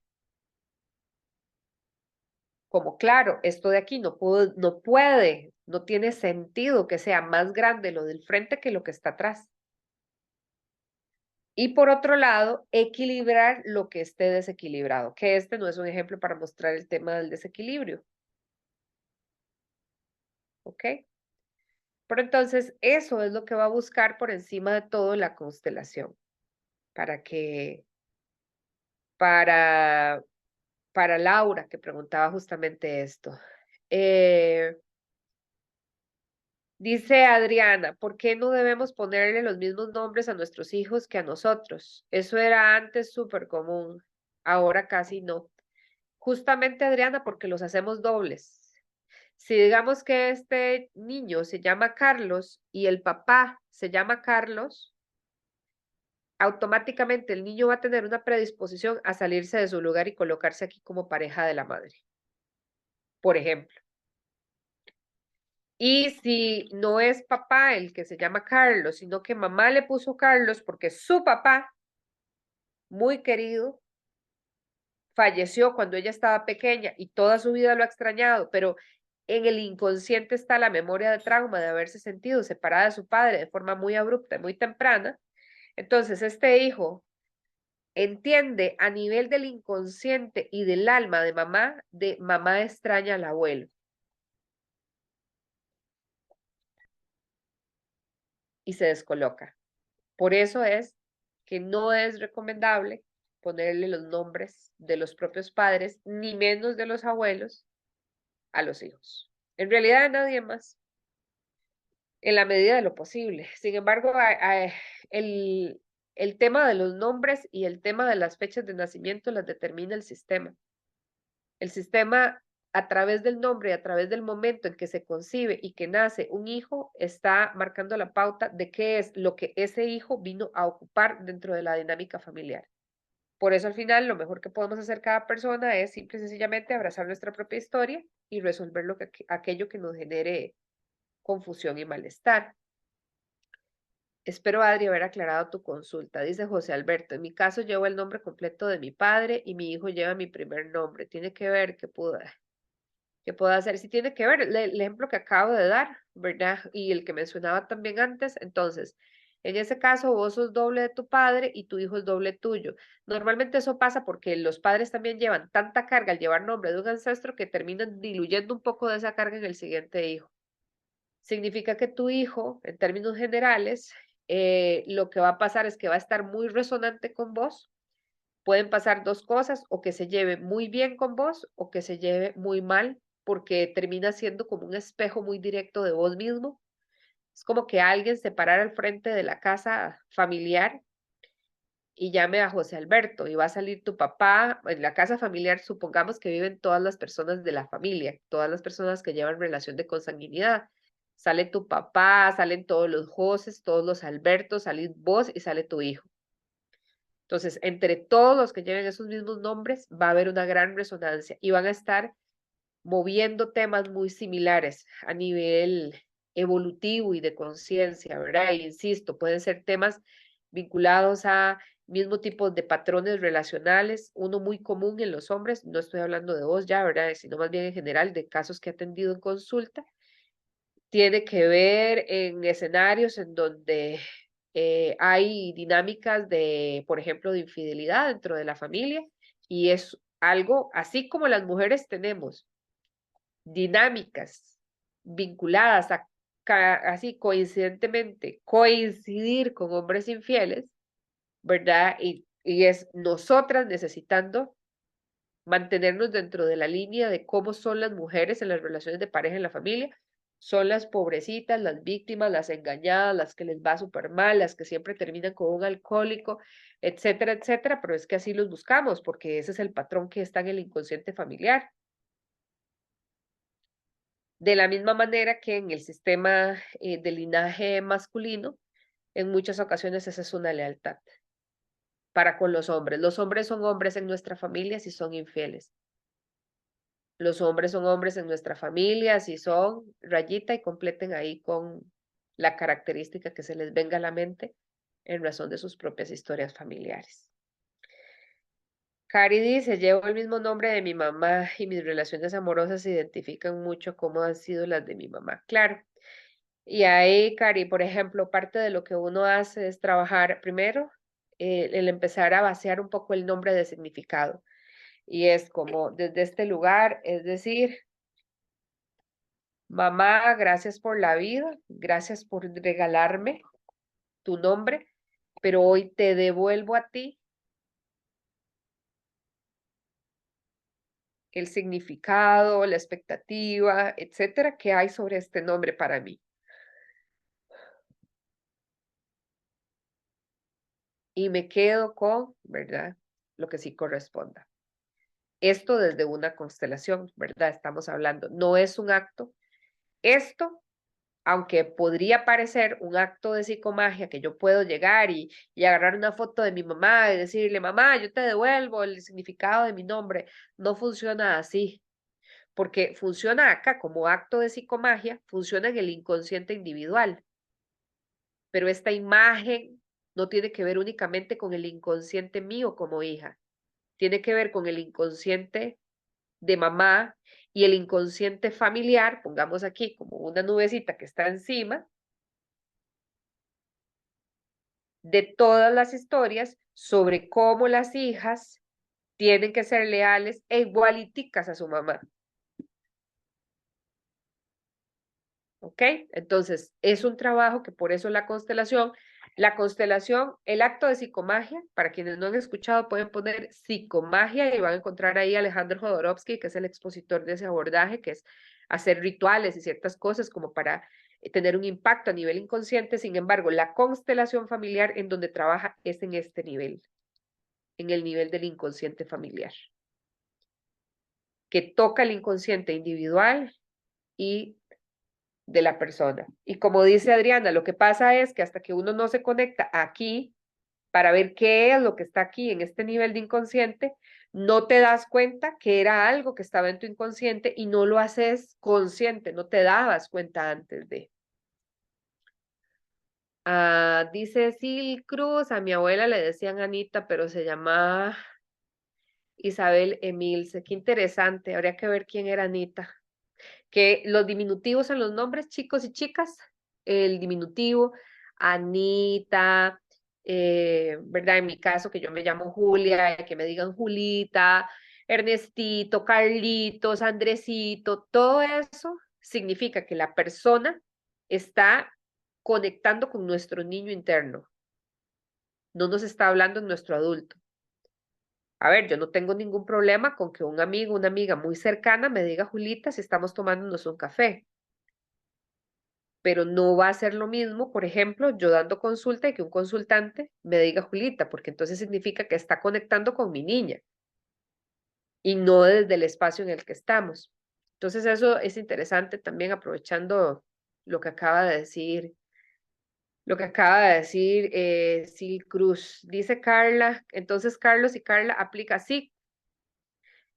como claro, esto de aquí no puede, no tiene sentido que sea más grande lo del frente que lo que está atrás. Y por otro lado, equilibrar lo que esté desequilibrado, que este no es un ejemplo para mostrar el tema del desequilibrio. ¿Ok? Pero entonces eso es lo que va a buscar por encima de todo la constelación, para que, para, para Laura, que preguntaba justamente esto. Dice Adriana, ¿por qué no debemos ponerle los mismos nombres a nuestros hijos que a nosotros? Eso era antes súper común, ahora casi no. Justamente, Adriana, porque los hacemos dobles. Si digamos que este niño se llama Carlos y el papá se llama Carlos, automáticamente el niño va a tener una predisposición a salirse de su lugar y colocarse aquí como pareja de la madre, por ejemplo. Y si no es papá el que se llama Carlos, sino que mamá le puso Carlos porque su papá, muy querido, falleció cuando ella estaba pequeña y toda su vida lo ha extrañado, pero en el inconsciente está la memoria de trauma de haberse sentido separada de su padre de forma muy abrupta, muy temprana. Entonces, este hijo entiende a nivel del inconsciente y del alma de mamá extraña al abuelo. Y se descoloca. Por eso es que no es recomendable ponerle los nombres de los propios padres, ni menos de los abuelos, a los hijos. En realidad a nadie más, en la medida de lo posible. Sin embargo, el tema de los nombres y el tema de las fechas de nacimiento las determina el sistema. El sistema, a través del nombre y a través del momento en que se concibe y que nace un hijo, está marcando la pauta de qué es lo que ese hijo vino a ocupar dentro de la dinámica familiar. Por eso al final lo mejor que podemos hacer cada persona es simple y sencillamente abrazar nuestra propia historia y resolver aquello que nos genere confusión y malestar. Espero, Adri, haber aclarado tu consulta. Dice José Alberto, en mi caso llevo el nombre completo de mi padre y mi hijo lleva mi primer nombre. Tiene que ver que pueda hacer. Si tiene que ver el ejemplo que acabo de dar, ¿verdad? Y el que mencionaba también antes. Entonces, en ese caso, vos sos doble de tu padre y tu hijo es doble tuyo. Normalmente eso pasa porque los padres también llevan tanta carga al llevar nombre de un ancestro que terminan diluyendo un poco de esa carga en el siguiente hijo. Significa que tu hijo, en términos generales, lo que va a pasar es que va a estar muy resonante con vos. Pueden pasar dos cosas, o que se lleve muy bien con vos o que se lleve muy mal, porque termina siendo como un espejo muy directo de vos mismo. Es como que alguien se parara al frente de la casa familiar y llame a José Alberto y va a salir tu papá. En la casa familiar supongamos que viven todas las personas de la familia, todas las personas que llevan relación de consanguinidad. Sale tu papá, salen todos los Joses, todos los Albertos, salís vos y sale tu hijo. Entonces, entre todos los que lleven esos mismos nombres, va a haber una gran resonancia y van a estar moviendo temas muy similares a nivel evolutivo y de conciencia, ¿verdad? E insisto, pueden ser temas vinculados a mismo tipo de patrones relacionales, uno muy común en los hombres, no estoy hablando de vos ya, ¿verdad? Sino más bien en general de casos que he atendido en consulta, tiene que ver en escenarios en donde hay dinámicas de, por ejemplo, de infidelidad dentro de la familia y es algo, así como las mujeres tenemos dinámicas vinculadas a así coincidentemente coincidir con hombres infieles, ¿verdad? Y es nosotras necesitando mantenernos dentro de la línea de cómo son las mujeres en las relaciones de pareja en la familia. Son las pobrecitas, las víctimas, las engañadas, las que les va súper mal, las que siempre terminan con un alcohólico, etcétera, etcétera, pero es que así los buscamos porque ese es el patrón que está en el inconsciente familiar. De la misma manera que en el sistema de linaje masculino, en muchas ocasiones esa es una lealtad para con los hombres. Los hombres son hombres en nuestra familia si son infieles. Los hombres son hombres en nuestra familia, si son rayita y completen ahí con la característica que se les venga a la mente en razón de sus propias historias familiares. Cari dice, llevo el mismo nombre de mi mamá y mis relaciones amorosas se identifican mucho cómo han sido las de mi mamá. Claro. Y ahí, Cari, por ejemplo, parte de lo que uno hace es trabajar primero, el empezar a vaciar un poco el nombre de significado. Y es como desde este lugar, es decir, mamá, gracias por la vida, gracias por regalarme tu nombre, pero hoy te devuelvo a ti el significado, la expectativa, etcétera, que hay sobre este nombre para mí. Y me quedo con, ¿verdad? Lo que sí corresponda. Esto desde una constelación, ¿verdad? Estamos hablando, no es un acto. Esto, aunque podría parecer un acto de psicomagia, que yo puedo llegar y agarrar una foto de mi mamá y decirle, mamá, yo te devuelvo el significado de mi nombre, no funciona así, porque funciona acá como acto de psicomagia, funciona en el inconsciente individual, pero esta imagen no tiene que ver únicamente con el inconsciente mío como hija, tiene que ver con el inconsciente de mamá y el inconsciente familiar, pongamos aquí como una nubecita que está encima de todas las historias sobre cómo las hijas tienen que ser leales e igualiticas a su mamá. ¿Ok? Entonces, es un trabajo que por eso la constelación, el acto de psicomagia, para quienes no han escuchado, pueden poner psicomagia y van a encontrar ahí a Alejandro Jodorowsky, que es el expositor de ese abordaje, que es hacer rituales y ciertas cosas como para tener un impacto a nivel inconsciente. Sin embargo, la constelación familiar en donde trabaja es en este nivel, en el nivel del inconsciente familiar, que toca el inconsciente individual y de la persona. Y como dice Adriana, lo que pasa es que hasta que uno no se conecta aquí para ver qué es lo que está aquí en este nivel de inconsciente, no te das cuenta que era algo que estaba en tu inconsciente y no lo haces consciente, no te dabas cuenta antes de. Dice Sil Cruz, a mi abuela le decían Anita, pero se llamaba Isabel Emilce. Qué interesante, habría que ver quién era Anita. Que los diminutivos en los nombres, chicos y chicas, el diminutivo, Anita, ¿verdad? En mi caso, que yo me llamo Julia, que me digan Julita, Ernestito, Carlitos, Andresito, todo eso significa que la persona está conectando con nuestro niño interno, no nos está hablando en nuestro adulto. A ver, yo no tengo ningún problema con que un amigo, una amiga muy cercana me diga Julita si estamos tomándonos un café, pero no va a ser lo mismo, por ejemplo, yo dando consulta y que un consultante me diga Julita, porque entonces significa que está conectando con mi niña y no desde el espacio en el que estamos. Entonces eso es interesante también aprovechando lo que acaba de decir, Sil Cruz. Dice Carla, entonces Carlos y Carla aplica, sí,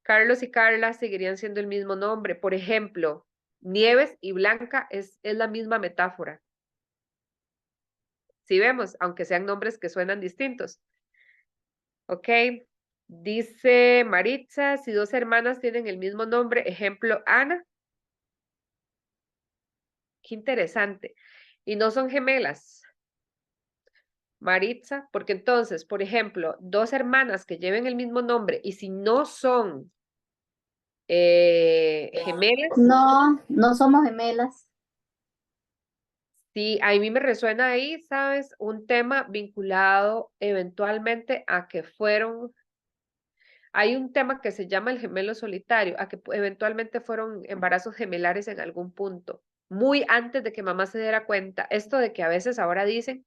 Carlos y Carla seguirían siendo el mismo nombre. Por ejemplo, Nieves y Blanca es la misma metáfora. Si vemos, aunque sean nombres que suenan distintos. Ok. Dice Maritza, si dos hermanas tienen el mismo nombre, ejemplo, Ana. Qué interesante. Y no son gemelas, Maritza, porque entonces, por ejemplo, dos hermanas que lleven el mismo nombre y si no son gemelas, No, no somos gemelas. sí, a mí me resuena ahí, ¿sabes? Un tema vinculado eventualmente a que fueron, hay un tema que se llama el gemelo solitario, a que eventualmente fueron embarazos gemelares en algún punto, muy antes de que mamá se diera cuenta. Esto de que a veces ahora dicen,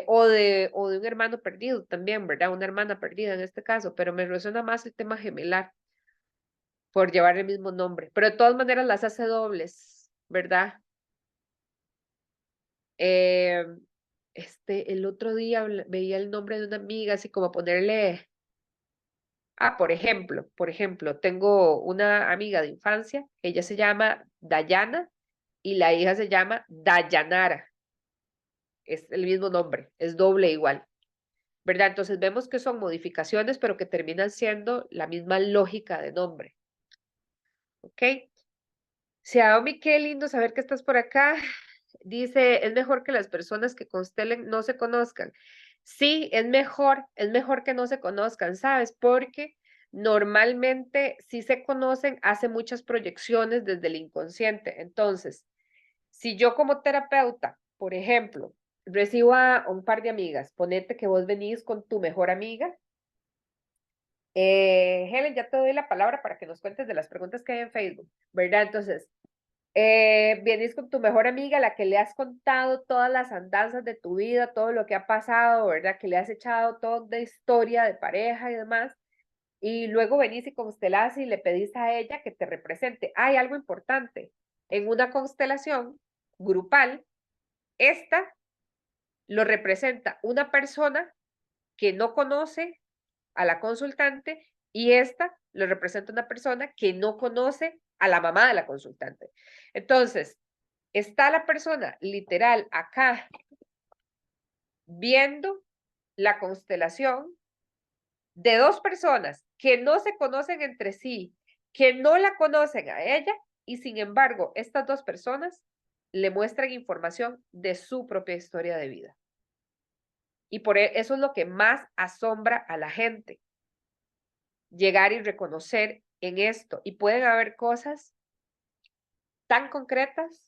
o de un hermano perdido también, ¿verdad? Una hermana perdida en este caso, pero me resuena más el tema gemelar por llevar el mismo nombre, pero de todas maneras las hace dobles, ¿verdad? Eh, el otro día veía el nombre de una amiga, así como ponerle, por ejemplo, tengo una amiga de infancia, ella se llama Dayana y la hija se llama Dayanara, es el mismo nombre, es doble igual. ¿verdad? Entonces vemos que son modificaciones, pero que terminan siendo la misma lógica de nombre. ¿Ok? Xiaomi, qué lindo saber que estás por acá. Dice, es mejor que las personas que constelen no se conozcan. Sí, es mejor que no se conozcan, ¿sabes? Porque normalmente si se conocen, hace muchas proyecciones desde el inconsciente. Entonces, si yo como terapeuta, por ejemplo, recibo a un par de amigas, ponete que vos venís con tu mejor amiga. Helen, ya te doy la palabra para que nos cuentes de las preguntas que hay en Facebook, ¿verdad? Entonces, vienes con tu mejor amiga, la que le has contado todas las andanzas de tu vida, todo lo que ha pasado, ¿verdad? Que le has echado toda historia de pareja y demás. Y luego venís y constelás y le pedís a ella que te represente. Hay algo importante. En una constelación grupal, esta lo representa una persona que no conoce a la consultante y esta lo representa una persona que no conoce a la mamá de la consultante. Entonces, está la persona literal acá viendo la constelación de dos personas que no se conocen entre sí, que no la conocen a ella y sin embargo estas dos personas le muestran información de su propia historia de vida. Y por eso es lo que más asombra a la gente, llegar y reconocer en esto. Y pueden haber cosas tan concretas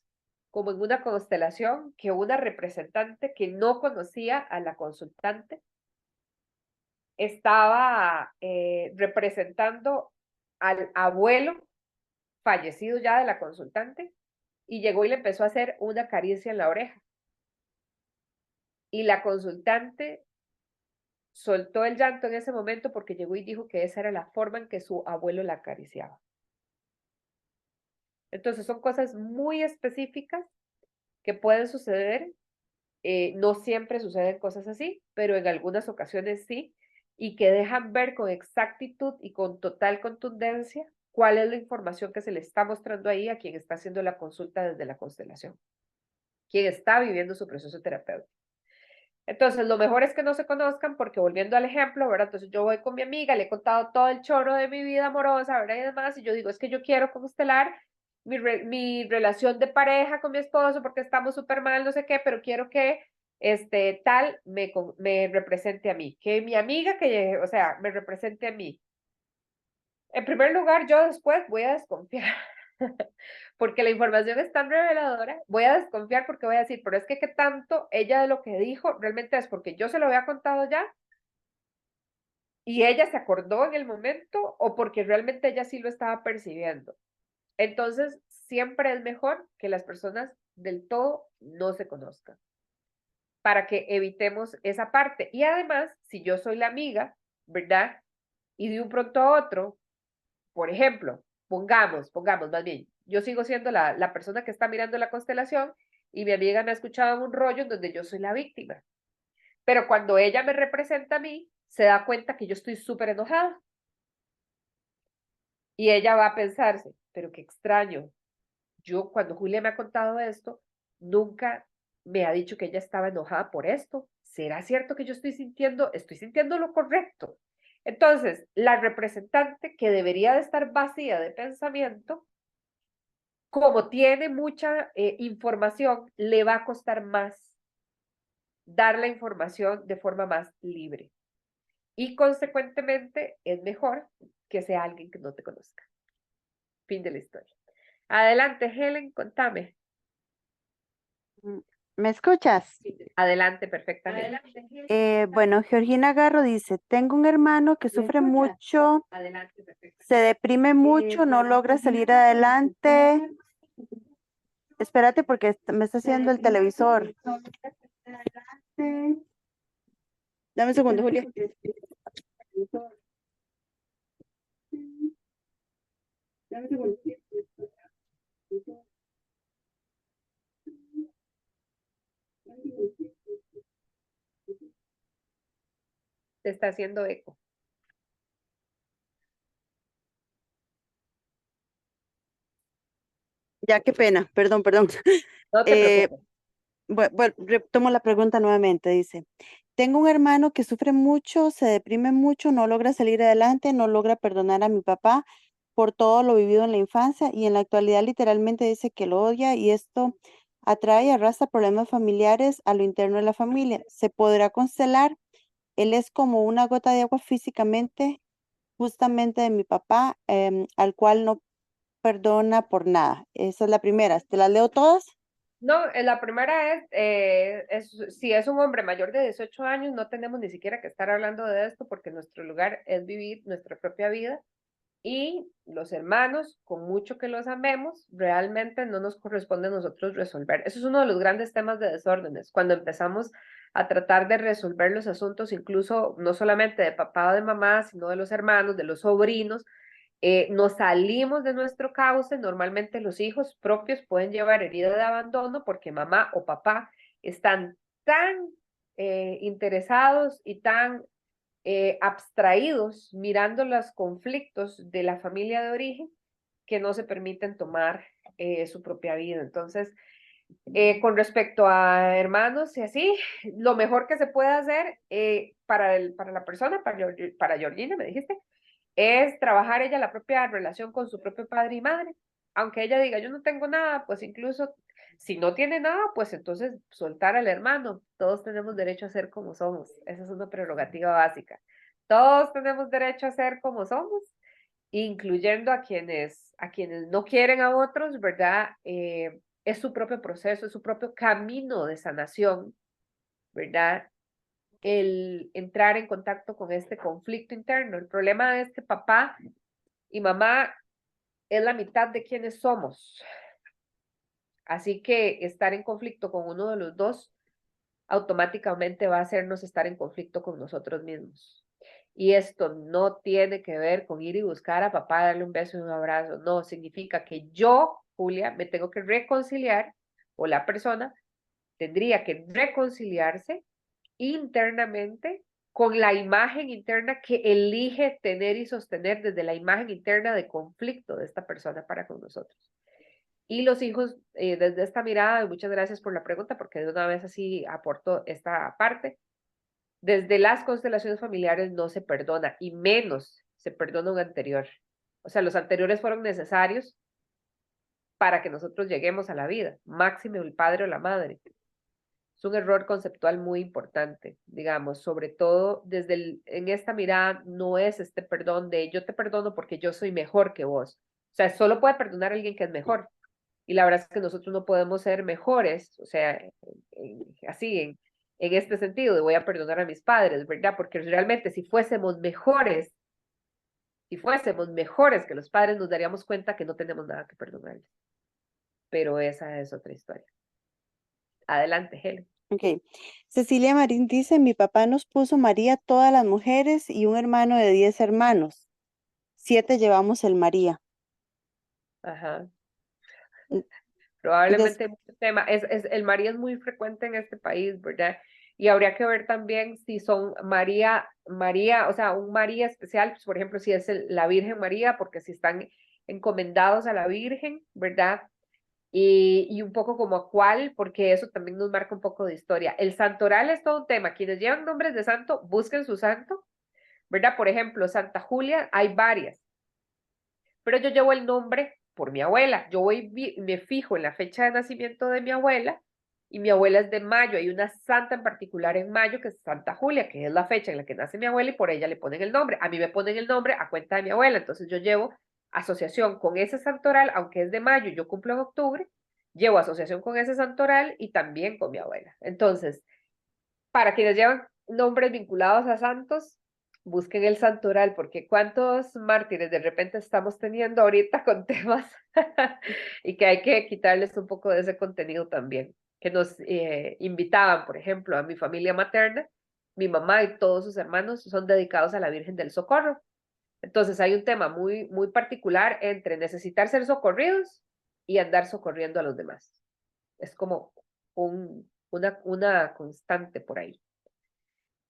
como en una constelación que una representante que no conocía a la consultante estaba representando al abuelo fallecido ya de la consultante y llegó y le empezó a hacer una caricia en la oreja. Y la consultante soltó el llanto en ese momento porque llegó y dijo que esa era la forma en que su abuelo la acariciaba. Entonces son cosas muy específicas que pueden suceder. No siempre suceden cosas así, pero en algunas ocasiones sí, y que dejan ver con exactitud y con total contundencia cuál es la información que se le está mostrando ahí a quien está haciendo la consulta desde la constelación, quien está viviendo su proceso terapéutico. Entonces, lo mejor es que no se conozcan porque volviendo al ejemplo, ¿verdad? Entonces yo voy con mi amiga, le he contado todo el chorro de mi vida amorosa, ¿verdad? Y demás, y yo digo, es que yo quiero constelar mi relación de pareja con mi esposo porque estamos súper mal, no sé qué, pero quiero que tal me represente a mí, que mi amiga, que, o sea, me represente a mí. En primer lugar, yo después voy a desconfiar, porque la información es tan reveladora, voy a desconfiar porque voy a decir, pero es que qué tanto ella de lo que dijo realmente es porque yo se lo había contado ya y ella se acordó en el momento o porque realmente ella sí lo estaba percibiendo. Entonces, siempre es mejor que las personas del todo no se conozcan para que evitemos esa parte. Y además, si yo soy la amiga, ¿verdad? Y de un pronto a otro, por ejemplo, pongamos más bien, yo sigo siendo la persona que está mirando la constelación y mi amiga me ha escuchado en un rollo en donde yo soy la víctima. Pero cuando ella me representa a mí, se da cuenta que yo estoy súper enojada. Y ella va a pensarse, pero qué extraño. Yo, cuando Julia me ha contado esto, nunca me ha dicho que ella estaba enojada por esto. ¿Será cierto que yo estoy sintiendo lo correcto? Entonces, la representante que debería de estar vacía de pensamiento, como tiene mucha información, le va a costar más dar la información de forma más libre. Y consecuentemente es mejor que sea alguien que no te conozca. Fin de la historia. Adelante, Helen, contame. ¿Me escuchas? Adelante, perfectamente. Bueno, Georgina Garro dice, tengo un hermano que sufre mucho, Adelante, perfectamente. se deprime mucho, no logra salir adelante. Espérate porque me está haciendo el televisor. Dame un segundo, Julia. Te está haciendo eco. Ya, qué pena, perdón. No te preocupes. Bueno, retomo la pregunta nuevamente, dice. Tengo un hermano que sufre mucho, se deprime mucho, no logra salir adelante, no logra perdonar a mi papá por todo lo vivido en la infancia y en la actualidad literalmente dice que lo odia y esto atrae y arrastra problemas familiares a lo interno de la familia. ¿Se podrá constelar? Él es como una gota de agua físicamente, justamente de mi papá, al cual no perdona por nada. Esa es la primera. ¿Te las leo todas? No, la primera si es un hombre mayor de 18 años, no tenemos ni siquiera que estar hablando de esto porque nuestro lugar es vivir nuestra propia vida y los hermanos, con mucho que los amemos, realmente no nos corresponde a nosotros resolver. Eso es uno de los grandes temas de desórdenes, cuando empezamos a tratar de resolver los asuntos, incluso no solamente de papá o de mamá, sino de los hermanos, de los sobrinos, nos salimos de nuestro cauce. Normalmente los hijos propios pueden llevar herida de abandono porque mamá o papá están tan interesados y tan abstraídos mirando los conflictos de la familia de origen que no se permiten tomar su propia vida. Entonces, con respecto a hermanos y así, lo mejor que se puede hacer para la persona, para Georgina, me dijiste, es trabajar ella la propia relación con su propio padre y madre. Aunque ella diga, yo no tengo nada, pues incluso si no tiene nada, pues entonces soltar al hermano. Todos tenemos derecho a ser como somos. Esa es una prerrogativa básica. Todos tenemos derecho a ser como somos, incluyendo a quienes no quieren a otros, ¿verdad? Es su propio proceso, es su propio camino de sanación, ¿verdad? El entrar en contacto con este conflicto interno. El problema es que papá y mamá es la mitad de quienes somos. Así que estar en conflicto con uno de los dos automáticamente va a hacernos estar en conflicto con nosotros mismos. Y esto no tiene que ver con ir y buscar a papá, darle un beso y un abrazo. No, significa que yo, Julia, me tengo que reconciliar, o la persona tendría que reconciliarse internamente con la imagen interna que elige tener y sostener desde la imagen interna de conflicto de esta persona para con nosotros. Y los hijos, desde esta mirada, y muchas gracias por la pregunta, porque de una vez así aporto esta parte, desde las constelaciones familiares no se perdona, y menos se perdona un anterior. O sea, los anteriores fueron necesarios para que nosotros lleguemos a la vida, máxime el padre o la madre. Es un error conceptual muy importante, digamos, sobre todo en esta mirada no es este perdón de yo te perdono porque yo soy mejor que vos. O sea, solo puede perdonar a alguien que es mejor. Y la verdad es que nosotros no podemos ser mejores, o sea, así, en este sentido, de voy a perdonar a mis padres, ¿verdad? Porque realmente si fuésemos mejores que los padres, nos daríamos cuenta que no tenemos nada que perdonarles. Pero esa es otra historia. Adelante, Helen. Ok. Cecilia Marín dice, mi papá nos puso María todas las mujeres y un hermano de 10 hermanos. 7 llevamos el María. Ajá. Mm, des- Probablemente hay mucho tema. El María es muy frecuente en este país, ¿verdad? Y habría que ver también si son María, o sea, un María especial, pues, por ejemplo, si es la Virgen María, porque si están encomendados a la Virgen, ¿verdad? Y un poco como a cuál, porque eso también nos marca un poco de historia. El santoral es todo un tema. Quienes llevan nombres de santo, busquen su santo, ¿verdad? Por ejemplo, Santa Julia, hay varias, pero yo llevo el nombre por mi abuela. Yo me fijo en la fecha de nacimiento de mi abuela y mi abuela es de mayo. Hay una santa en particular en mayo que es Santa Julia, que es la fecha en la que nace mi abuela y por ella le ponen el nombre. A mí me ponen el nombre a cuenta de mi abuela, entonces yo llevo asociación con ese santoral, aunque es de mayo, yo cumplo en octubre, llevo asociación con ese santoral y también con mi abuela. Entonces, para quienes llevan nombres vinculados a santos, busquen el santoral, porque cuántos mártires de repente estamos teniendo ahorita con temas y que hay que quitarles un poco de ese contenido también, que nos invitaban, por ejemplo, a mi familia materna, mi mamá y todos sus hermanos son dedicados a la Virgen del Socorro. Entonces hay un tema muy, muy particular entre necesitar ser socorridos y andar socorriendo a los demás. Es como una constante por ahí.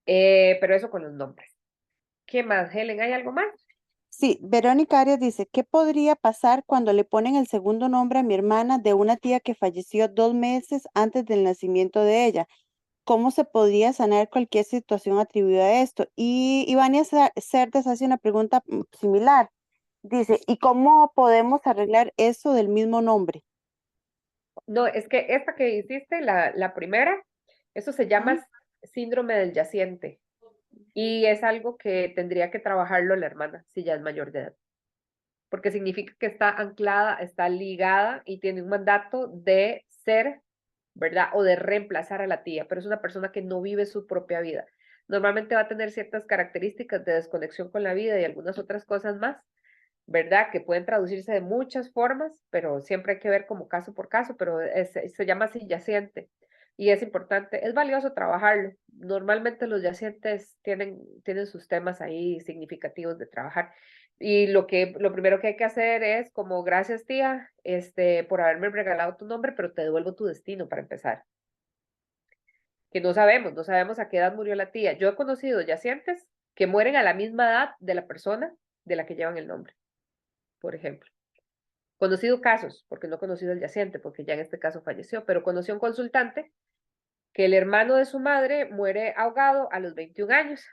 Pero eso con los nombres. ¿Qué más, Helen? ¿Hay algo más? Sí, Verónica Arias dice, ¿qué podría pasar cuando le ponen el segundo nombre a mi hermana de una tía que falleció 2 meses antes del nacimiento de ella? ¿cómo se podría sanar cualquier situación atribuida a esto? Y Ivania Cerdas hace una pregunta similar. Dice, ¿y cómo podemos arreglar eso del mismo nombre? No, es que esta que hiciste, la primera, eso se llama síndrome del yaciente. Y es algo que tendría que trabajarlo la hermana si ya es mayor de edad. Porque significa que está anclada, está ligada y tiene un mandato de ser, ¿verdad? O de reemplazar a la tía, pero es una persona que no vive su propia vida. Normalmente va a tener ciertas características de desconexión con la vida y algunas otras cosas más, ¿verdad? Que pueden traducirse de muchas formas, pero siempre hay que ver como caso por caso, pero se llama así yaciente. Y es importante, es valioso trabajarlo. Normalmente los yacientes tienen sus temas ahí significativos de trabajar. Y lo primero que hay que hacer es como, gracias tía, por haberme regalado tu nombre, pero te devuelvo tu destino para empezar. Que no sabemos a qué edad murió la tía. Yo he conocido yacientes que mueren a la misma edad de la persona de la que llevan el nombre, por ejemplo. Conocido casos, porque no he conocido el yaciente, porque ya en este caso falleció, pero conocí a un consultante que el hermano de su madre muere ahogado a los 21 años.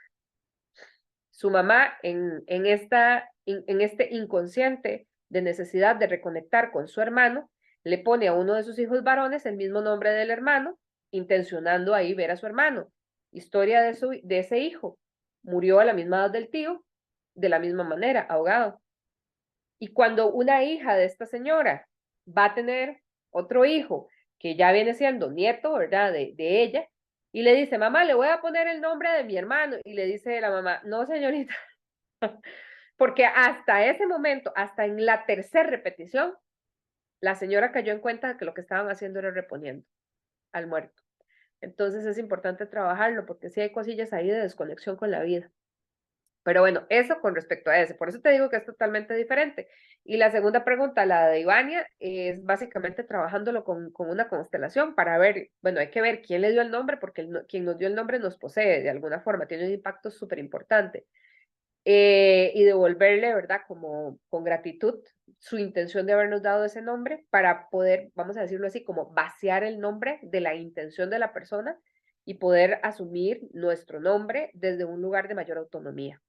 Su mamá en este inconsciente de necesidad de reconectar con su hermano, le pone a uno de sus hijos varones el mismo nombre del hermano, intencionando ahí ver a su hermano. Historia de ese hijo. Murió a la misma edad del tío, de la misma manera, ahogado. Y cuando una hija de esta señora va a tener otro hijo, que ya viene siendo nieto, ¿verdad? De ella, y le dice, mamá, le voy a poner el nombre de mi hermano. Y le dice la mamá, no, señorita, porque hasta ese momento, hasta en la tercera repetición, la señora cayó en cuenta de que lo que estaban haciendo era reponiendo al muerto. Entonces es importante trabajarlo porque sí hay cosillas ahí de desconexión con la vida. Pero bueno, eso con respecto a ese. Por eso te digo que es totalmente diferente. Y la segunda pregunta, la de Ivania, es básicamente trabajándolo con una constelación para ver, bueno, hay que ver quién le dio el nombre, porque quien nos dio el nombre nos posee de alguna forma, tiene un impacto súper importante. Y devolverle, ¿verdad? Como con gratitud su intención de habernos dado ese nombre para poder, vamos a decirlo así, como vaciar el nombre de la intención de la persona y poder asumir nuestro nombre desde un lugar de mayor autonomía.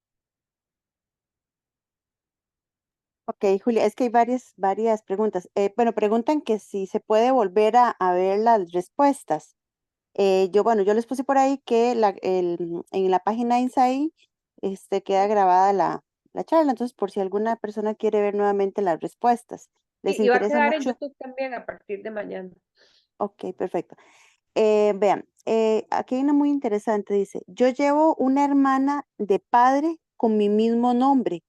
Ok, Julia, es que hay varias preguntas. Bueno, preguntan que si se puede volver a ver las respuestas. Yo les puse por ahí que en la página Insight queda grabada la charla, entonces por si alguna persona quiere ver nuevamente las respuestas. Sí, ¿Les y va a interesa quedar en mucho? YouTube también a partir de mañana. Ok, perfecto. Vean, aquí hay una muy interesante, dice, yo llevo una hermana de padre con mi mismo nombre.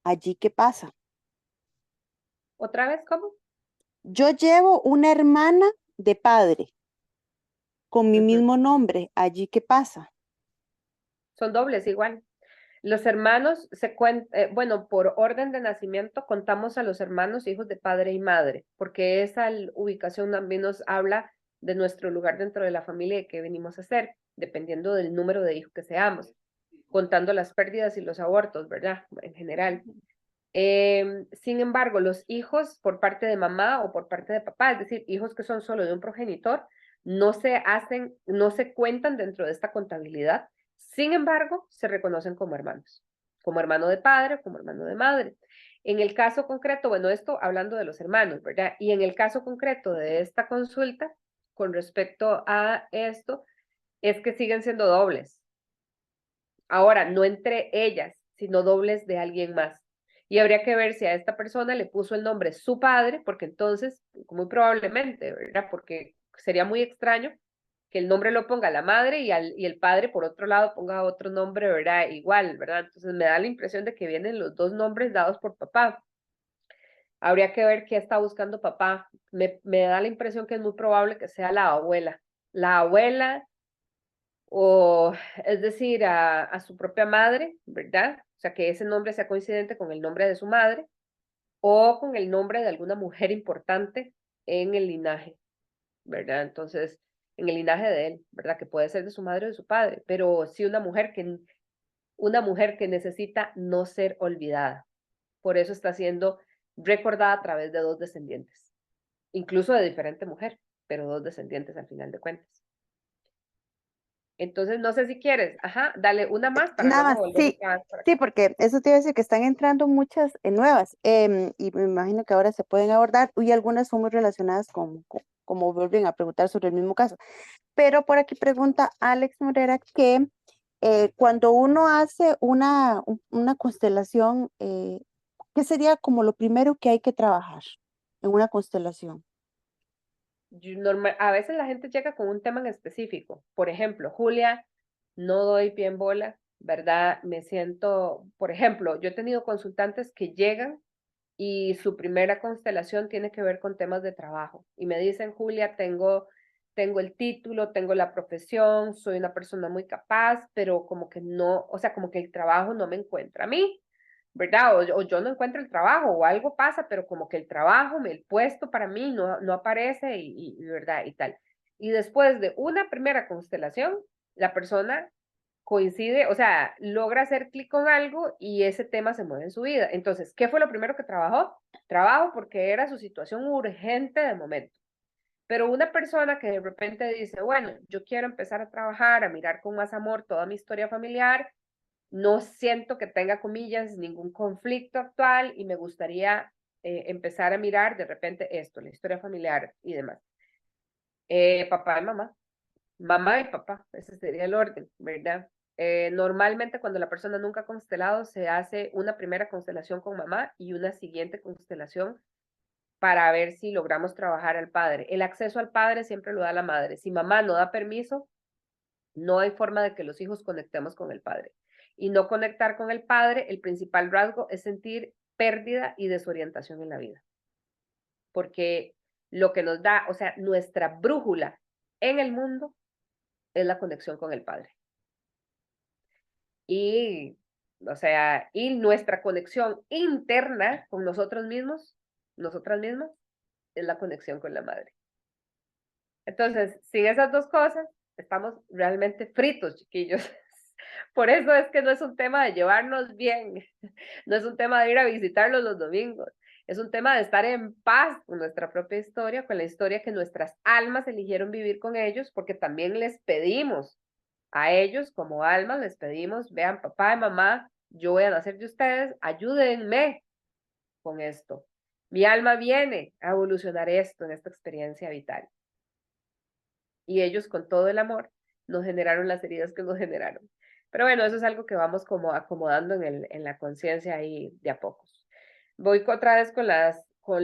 ¿Allí qué pasa? ¿Otra vez cómo? Yo llevo una hermana de padre con mi Ujú. mismo nombre. ¿Allí qué pasa? Son dobles igual. Los hermanos se cuentan, bueno, por orden de nacimiento contamos a los hermanos hijos de padre y madre, porque esa ubicación también nos habla de nuestro lugar dentro de la familia y qué venimos a hacer, dependiendo del número de hijos que seamos, contando las pérdidas y los abortos, ¿verdad? En general. Sin embargo, los hijos por parte de mamá o por parte de papá, es decir, hijos que son solo de un progenitor, no se cuentan dentro de esta contabilidad. Sin embargo, se reconocen como hermanos, como hermano de padre, como hermano de madre. En el caso concreto, bueno, esto hablando de los hermanos, ¿verdad? Y en el caso concreto de esta consulta, con respecto a esto, es que siguen siendo dobles. Ahora, no entre ellas, sino dobles de alguien más. Y habría que ver si a esta persona le puso el nombre su padre, porque entonces, muy probablemente, ¿verdad? Porque sería muy extraño que el nombre lo ponga la madre y el padre, por otro lado, ponga otro nombre, ¿verdad? Igual, ¿verdad? Entonces me da la impresión de que vienen los dos nombres dados por papá. Habría que ver qué está buscando papá. Me da la impresión que es muy probable que sea la abuela. La abuela o es decir, a su propia madre, ¿verdad? O sea, que ese nombre sea coincidente con el nombre de su madre o con el nombre de alguna mujer importante en el linaje, ¿verdad? Entonces, en el linaje de él, ¿verdad? Que puede ser de su madre o de su padre, pero sí una mujer que necesita no ser olvidada. Por eso está siendo recordada a través de dos descendientes, incluso de diferente mujer, pero dos descendientes al final de cuentas. Entonces, no sé si quieres, ajá, dale una más para Nada luego más, volver sí, otra vez para sí, acá. porque eso te iba a decir que están entrando muchas nuevas y me imagino que ahora se pueden abordar y algunas son muy relacionadas como vuelven a preguntar sobre el mismo caso. Pero por aquí pregunta Alex Morera que cuando uno hace una constelación, ¿qué sería como lo primero que hay que trabajar en una constelación? A veces la gente llega con un tema en específico. Por ejemplo, Julia, no doy pie en bola, ¿verdad? Me siento, por ejemplo, yo he tenido consultantes que llegan y su primera constelación tiene que ver con temas de trabajo. Y me dicen, Julia, tengo el título, tengo la profesión, soy una persona muy capaz, pero como que no, o sea, como que el trabajo no me encuentra a mí, ¿verdad? O yo no encuentro el trabajo o algo pasa, pero como que el trabajo, el puesto para mí no aparece ¿verdad? Y tal. Y después de una primera constelación, la persona coincide, o sea, logra hacer clic con algo y ese tema se mueve en su vida. Entonces, ¿qué fue lo primero que trabajó? Trabajo porque era su situación urgente de momento. Pero una persona que de repente dice, bueno, yo quiero empezar a trabajar, a mirar con más amor toda mi historia familiar, no siento que tenga, comillas, ningún conflicto actual y me gustaría empezar a mirar de repente esto, la historia familiar y demás. Papá y mamá, mamá y papá, ese sería el orden, ¿verdad? Normalmente cuando la persona nunca ha constelado, se hace una primera constelación con mamá y una siguiente constelación para ver si logramos trabajar al padre. El acceso al padre siempre lo da la madre. Si mamá no da permiso, no hay forma de que los hijos conectemos con el padre. Y no conectar con el padre, el principal rasgo es sentir pérdida y desorientación en la vida. Porque lo que nos da, o sea, nuestra brújula en el mundo es la conexión con el padre. Y, o sea, y nuestra conexión interna con nosotros mismos, nosotras mismas, es la conexión con la madre. Entonces, sin esas dos cosas, estamos realmente fritos, chiquillos. Por eso es que no es un tema de llevarnos bien, no es un tema de ir a visitarlos los domingos, es un tema de estar en paz con nuestra propia historia, con la historia que nuestras almas eligieron vivir con ellos, porque también les pedimos a ellos como almas, les pedimos, vean, papá y mamá, yo voy a nacer de ustedes, ayúdenme con esto. Mi alma viene a evolucionar esto en esta experiencia vital. Y ellos con todo el amor nos generaron las heridas que nos generaron. Pero bueno, eso es algo que vamos como acomodando en la conciencia ahí de a pocos. Voy otra vez con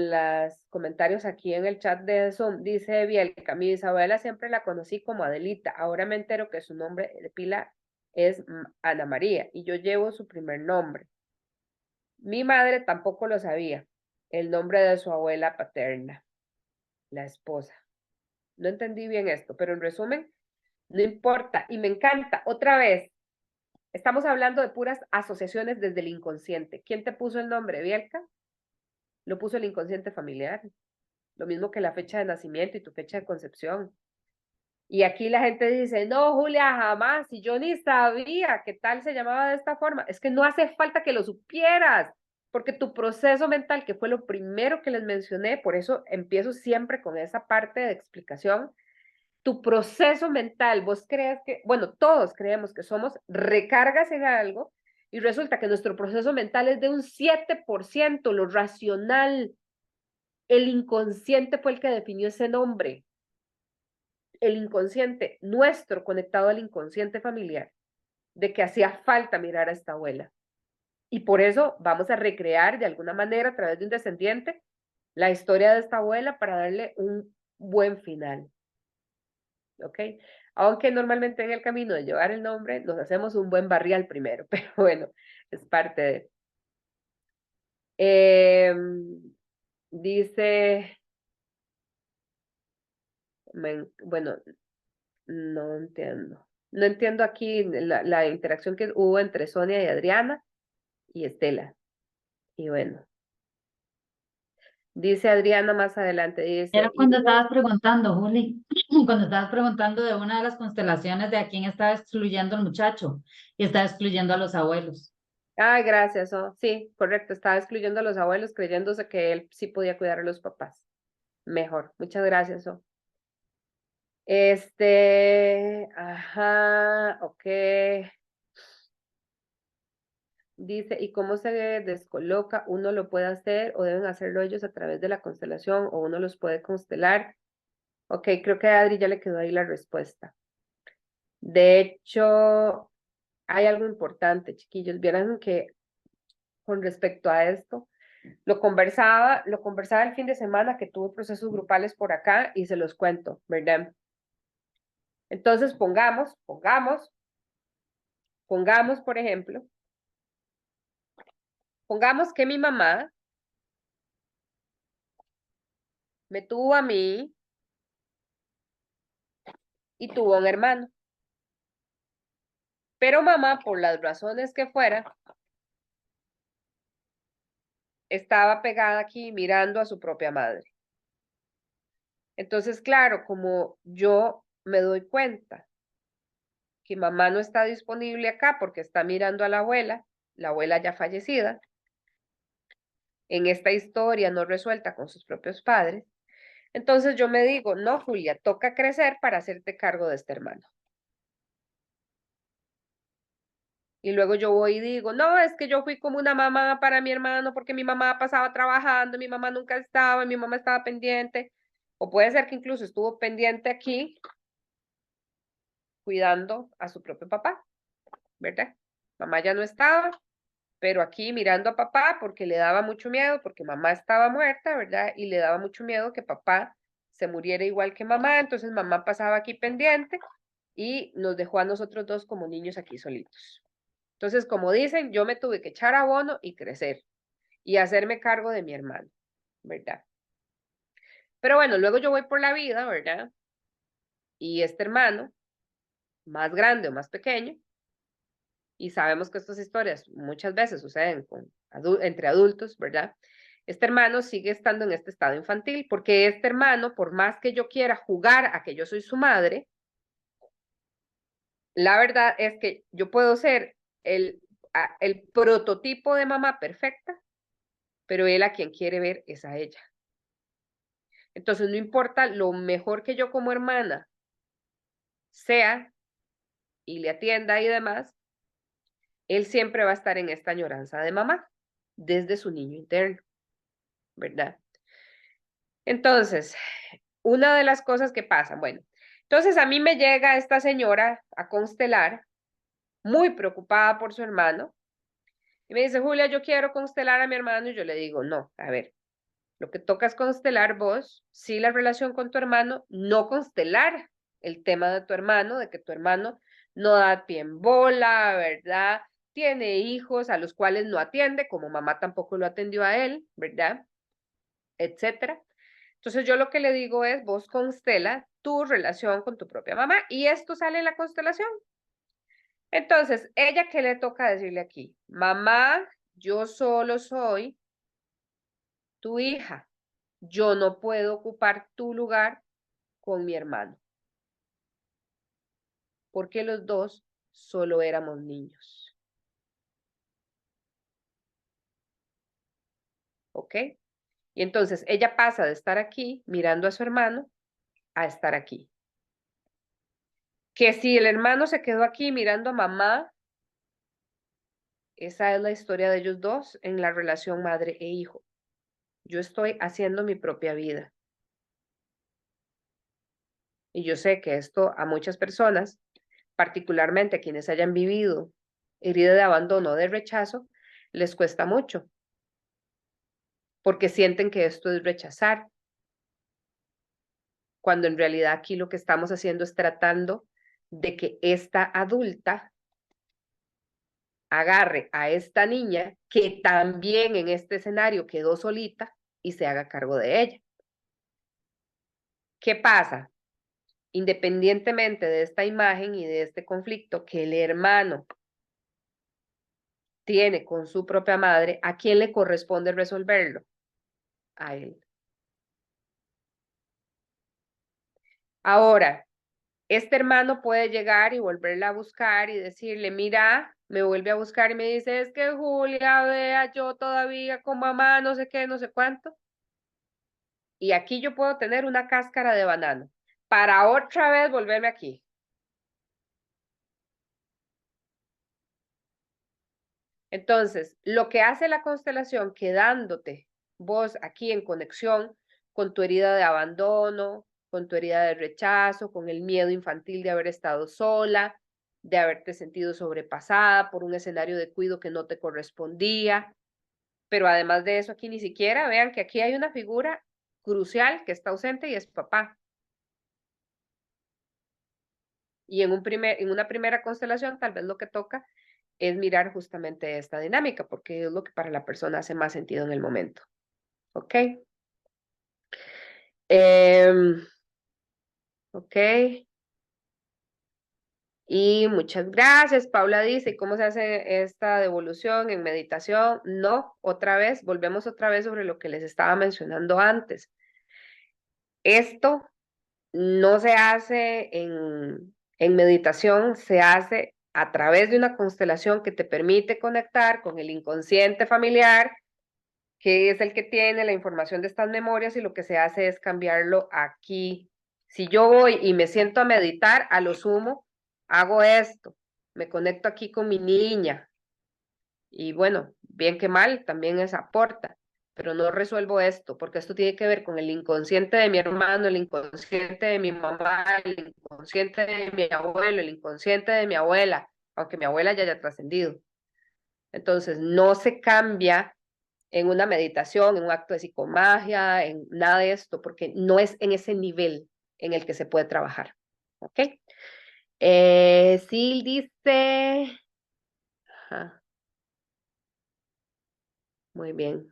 las comentarios aquí en el chat de Zoom. Dice Bielka, mi bisabuela siempre la conocí como Adelita. Ahora me entero que su nombre de pila es Ana María y yo llevo su primer nombre. Mi madre tampoco lo sabía. El nombre de su abuela paterna, la esposa. No entendí bien esto, pero en resumen, no importa, y me encanta. Otra vez, estamos hablando de puras asociaciones desde el inconsciente. ¿Quién te puso el nombre, Bielka? Lo puso el inconsciente familiar. Lo mismo que la fecha de nacimiento y tu fecha de concepción. Y aquí la gente dice, no, Julia, jamás, y yo ni sabía que tal se llamaba de esta forma. Es que no hace falta que lo supieras, porque tu proceso mental, que fue lo primero que les mencioné, por eso empiezo siempre con esa parte de explicación, tu proceso mental, vos crees que, bueno, todos creemos que somos recargas en algo y resulta que nuestro proceso mental es de un 7%, lo racional. El inconsciente fue el que definió ese nombre. El inconsciente, nuestro conectado al inconsciente familiar, de que hacía falta mirar a esta abuela. Y por eso vamos a recrear de alguna manera a través de un descendiente la historia de esta abuela para darle un buen final. ¿Ok? Aunque normalmente en el camino de llevar el nombre nos hacemos un buen barrial primero, pero bueno, es parte de... Dice, bueno, no entiendo. No entiendo aquí la interacción que hubo entre Sonia y Adriana y Estela. Y bueno, dice Adriana más adelante, Era dice, y cuando estabas preguntando, Juli, cuando estabas preguntando de una de las constelaciones de a quién estaba excluyendo el muchacho y estaba excluyendo a los abuelos. ay, gracias, oh, sí, correcto, estaba excluyendo a los abuelos creyéndose que él sí podía cuidar a los papás. Mejor, muchas gracias, oh. Ajá, ok. Dice, ¿y cómo se descoloca? ¿Uno lo puede hacer o deben hacerlo ellos a través de la constelación o uno los puede constelar? Ok, creo que a Adri ya le quedó ahí la respuesta. De hecho, hay algo importante, chiquillos. Vieran que con respecto a esto, lo conversaba el fin de semana que tuve procesos grupales por acá y se los cuento, ¿verdad? Entonces, pongamos, por ejemplo, pongamos que mi mamá me tuvo a mí y tuvo un hermano. Pero mamá, por las razones que fuera, estaba pegada aquí mirando a su propia madre. Entonces, claro, como yo me doy cuenta que mamá no está disponible acá porque está mirando a la abuela ya fallecida, en esta historia no resuelta con sus propios padres, entonces yo me digo, no, Julia, toca crecer para hacerte cargo de este hermano. Y luego yo voy y digo, no, es que yo fui como una mamá para mi hermano porque mi mamá pasaba trabajando, mi mamá nunca estaba, mi mamá estaba pendiente. O puede ser que incluso estuvo pendiente aquí cuidando a su propio papá, ¿verdad? Mamá ya no estaba, pero aquí mirando a papá porque le daba mucho miedo, porque mamá estaba muerta, ¿verdad? Y le daba mucho miedo que papá se muriera igual que mamá, entonces mamá pasaba aquí pendiente y nos dejó a nosotros dos como niños aquí solitos. Entonces, como dicen, yo me tuve que echar abono y crecer y hacerme cargo de mi hermano, ¿verdad? Pero bueno, luego yo voy por la vida, ¿verdad? Y este hermano, más grande o más pequeño, y sabemos que estas historias muchas veces suceden entre adultos, ¿verdad? Este hermano sigue estando en este estado infantil, porque este hermano, por más que yo quiera jugar a que yo soy su madre, la verdad es que yo puedo ser el prototipo de mamá perfecta, pero él a quien quiere ver es a ella. Entonces, no importa lo mejor que yo como hermana sea y le atienda y demás, él siempre va a estar en esta añoranza de mamá, desde su niño interno, ¿verdad? Entonces, una de las cosas que pasan, bueno, entonces a mí me llega esta señora a constelar, muy preocupada por su hermano, y me dice, Julia, yo quiero constelar a mi hermano, y yo le digo, no, a ver, lo que toca es constelar vos, sí la relación con tu hermano, no constelar el tema de tu hermano, de que tu hermano no da pie en bola, ¿verdad? Tiene hijos a los cuales no atiende, como mamá tampoco lo atendió a él, ¿verdad? Etcétera. Entonces yo lo que le digo es, vos constela tu relación con tu propia mamá y esto sale en la constelación. Entonces, ella, ¿qué le toca decirle aquí? Mamá, yo solo soy tu hija. Yo no puedo ocupar tu lugar con mi hermano, porque los dos solo éramos niños. ¿Ok? Y entonces ella pasa de estar aquí mirando a su hermano a estar aquí. Que si el hermano se quedó aquí mirando a mamá, esa es la historia de ellos dos en la relación madre e hijo. Yo estoy haciendo mi propia vida. Y yo sé que esto a muchas personas, particularmente a quienes hayan vivido herida de abandono o de rechazo, les cuesta mucho, porque sienten que esto es rechazar, cuando en realidad aquí lo que estamos haciendo es tratando de que esta adulta agarre a esta niña que también en este escenario quedó solita y se haga cargo de ella. ¿Qué pasa? Independientemente de esta imagen y de este conflicto que el hermano tiene con su propia madre, ¿a quién le corresponde resolverlo? A él. Ahora, este hermano puede llegar y volverla a buscar y decirle, mira, me vuelve a buscar y me dice, es que Julia, vea, yo todavía con mamá, no sé qué, no sé cuánto. Y aquí yo puedo tener una cáscara de banano. para otra vez volverme aquí. Entonces, lo que hace la constelación, quedándote vos aquí en conexión con tu herida de abandono, con tu herida de rechazo, con el miedo infantil de haber estado sola, de haberte sentido sobrepasada por un escenario de cuidado que no te correspondía. Pero además de eso, aquí ni siquiera, vean que aquí hay una figura crucial que está ausente y es papá. Y en una primera constelación, tal vez lo que toca es mirar justamente esta dinámica, porque es lo que para la persona hace más sentido en el momento. ¿Ok? Ok. Y muchas gracias. Paula dice, ¿cómo se hace esta devolución en meditación? No, otra vez, volvemos otra vez sobre lo que les estaba mencionando antes. Esto no se hace en meditación, se hace a través de una constelación que te permite conectar con el inconsciente familiar, que es el que tiene la información de estas memorias, y lo que se hace es cambiarlo aquí. Si yo voy y me siento a meditar, a lo sumo, hago esto, me conecto aquí con mi niña, y bueno, bien que mal, también es aporta, pero no resuelvo esto, porque esto tiene que ver con el inconsciente de mi hermano, el inconsciente de mi mamá, el inconsciente de mi abuelo, el inconsciente de mi abuela, aunque mi abuela ya haya trascendido. Entonces, no se cambia en una meditación, en un acto de psicomagia, en nada de esto, porque no es en ese nivel en el que se puede trabajar. ¿Ok? Sí, dice... Ajá. Muy bien.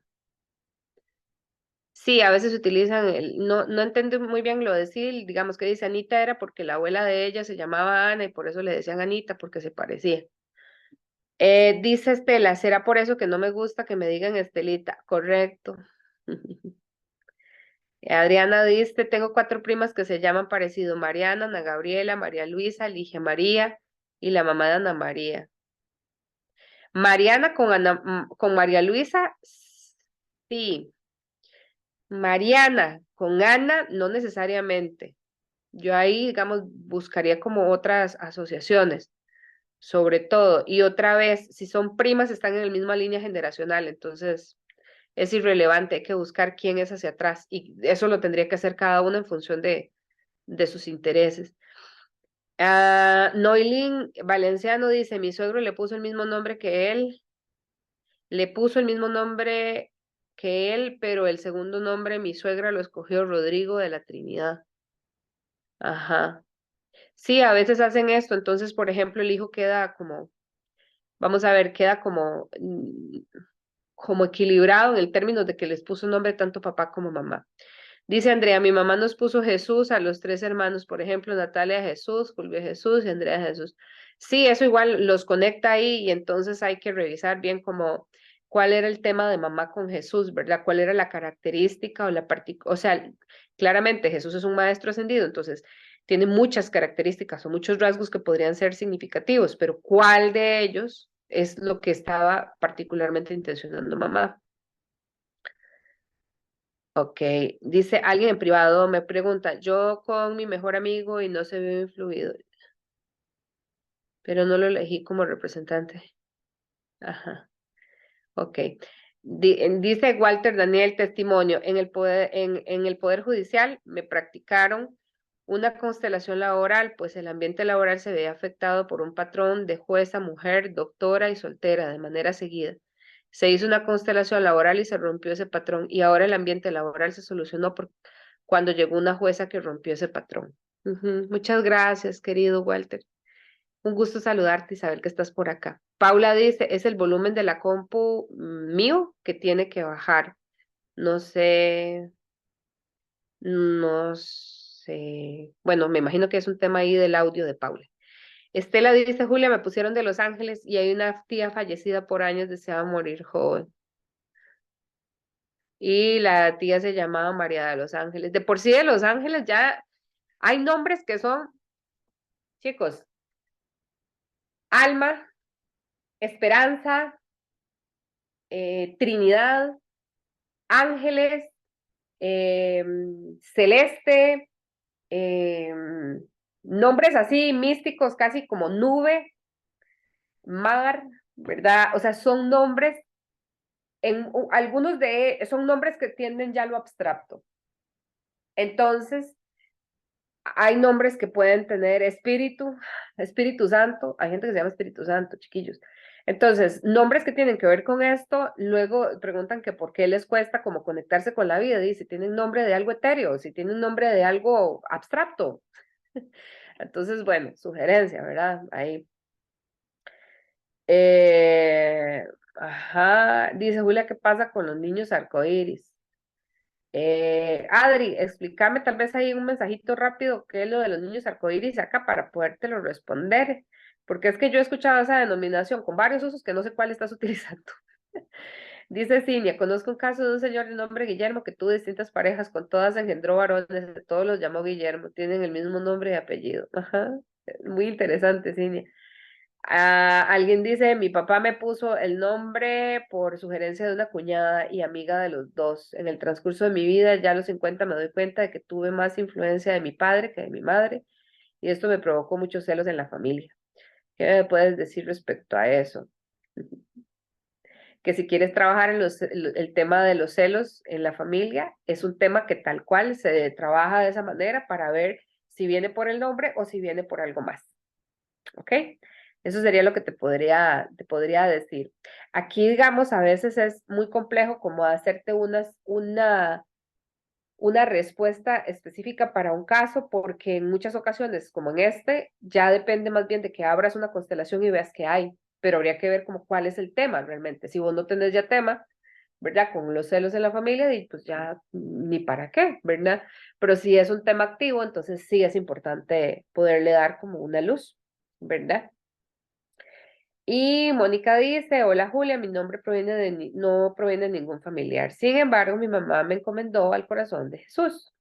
Sí, a veces utilizan, no entiendo muy bien lo de Sil, digamos que dice Anita era porque la abuela de ella se llamaba Ana y por eso le decían Anita, porque se parecía. Dice Estela, ¿será por eso que no me gusta que me digan Estelita? Correcto. Adriana dice, tengo 4 primas que se llaman parecido, Mariana, Ana Gabriela, María Luisa, Ligia María y la mamá de Ana María. Mariana con María Luisa, sí. Mariana con Ana, no necesariamente. Yo ahí, digamos, buscaría como otras asociaciones, sobre todo. Y otra vez, si son primas, están en la misma línea generacional, entonces es irrelevante, hay que buscar quién es hacia atrás. Y eso lo tendría que hacer cada uno en función de sus intereses. Noilín Valenciano dice, mi suegro le puso el mismo nombre que él, le puso el mismo nombre que él, pero el segundo nombre mi suegra lo escogió Rodrigo de la Trinidad. Ajá. Sí, a veces hacen esto, entonces, por ejemplo, el hijo queda como, vamos a ver, queda como equilibrado en el término de que les puso nombre tanto papá como mamá. Dice Andrea, mi mamá nos puso Jesús a los 3 hermanos, por ejemplo, Natalia Jesús, Julio Jesús y Andrea Jesús. Sí, eso igual los conecta ahí y entonces hay que revisar bien como cuál era el tema de mamá con Jesús, ¿verdad? ¿Cuál era la característica o o sea, claramente Jesús es un maestro ascendido, entonces tiene muchas características o muchos rasgos que podrían ser significativos, pero ¿cuál de ellos es lo que estaba particularmente intencionando mamá? Ok, dice alguien en privado, me pregunta, yo con mi mejor amigo y no se vio influido, pero no lo elegí como representante. Ajá, ok. Dice Walter Daniel, testimonio, en el Poder Judicial me practicaron una constelación laboral, pues el ambiente laboral se veía afectado por un patrón de jueza, mujer, doctora y soltera de manera seguida. Se hizo una constelación laboral y se rompió ese patrón, y ahora el ambiente laboral se solucionó cuando llegó una jueza que rompió ese patrón. Muchas gracias, querido Walter. Un gusto saludarte y saber que estás por acá. Paula dice, es el volumen de la compu mío que tiene que bajar. No sé, no sé. Bueno, me imagino que es un tema ahí del audio de Paula. Estela dice, Julia, me pusieron de Los Ángeles y hay una tía fallecida por años, deseaba morir joven. Y la tía se llamaba María de Los Ángeles. De por sí de Los Ángeles ya hay nombres que son, chicos, Alma, Esperanza, Trinidad, Ángeles, Celeste, nombres así místicos, casi como nube, mar, ¿verdad? O sea, son nombres, algunos son nombres que tienden ya a lo abstracto. Entonces, hay nombres que pueden tener Espíritu Santo, hay gente que se llama Espíritu Santo, chiquillos. Entonces, nombres que tienen que ver con esto, luego preguntan que por qué les cuesta como conectarse con la vida, y si tienen nombre de algo etéreo, si tienen nombre de algo abstracto. Entonces, bueno, sugerencia, ¿verdad? Ahí. Ajá, dice Julia, ¿qué pasa con los niños arcoíris? Adri, explícame tal vez ahí un mensajito rápido qué es lo de los niños arcoíris acá para podértelo responder, porque es que yo he escuchado esa denominación con varios usos que no sé cuál estás utilizando. Dice Cinia, conozco un caso de un señor de nombre Guillermo que tuvo distintas parejas, con todas engendró varones, todos los llamó Guillermo, tienen el mismo nombre y apellido. Ajá, muy interesante, Cinia. Alguien dice, mi papá me puso el nombre por sugerencia de una cuñada y amiga de los dos. En el transcurso de mi vida, ya a los 50, me doy cuenta de que tuve más influencia de mi padre que de mi madre, y esto me provocó muchos celos en la familia. ¿Qué me puedes decir respecto a eso? Que si quieres trabajar en el tema de los celos en la familia, es un tema que tal cual se trabaja de esa manera para ver si viene por el nombre o si viene por algo más. ¿Ok? Eso sería lo que te podría decir. Aquí, digamos, a veces es muy complejo como hacerte una respuesta específica para un caso, porque en muchas ocasiones, como en este, ya depende más bien de que abras una constelación y veas qué hay, pero habría que ver como cuál es el tema realmente. Si vos no tenés ya tema, ¿verdad? Con los celos en la familia, y pues ya ni para qué, ¿verdad? Pero si es un tema activo, entonces sí es importante poderle dar como una luz, ¿verdad? Y Mónica dice, hola Julia, mi nombre no proviene de ningún familiar. Sin embargo, mi mamá me encomendó al corazón de Jesús.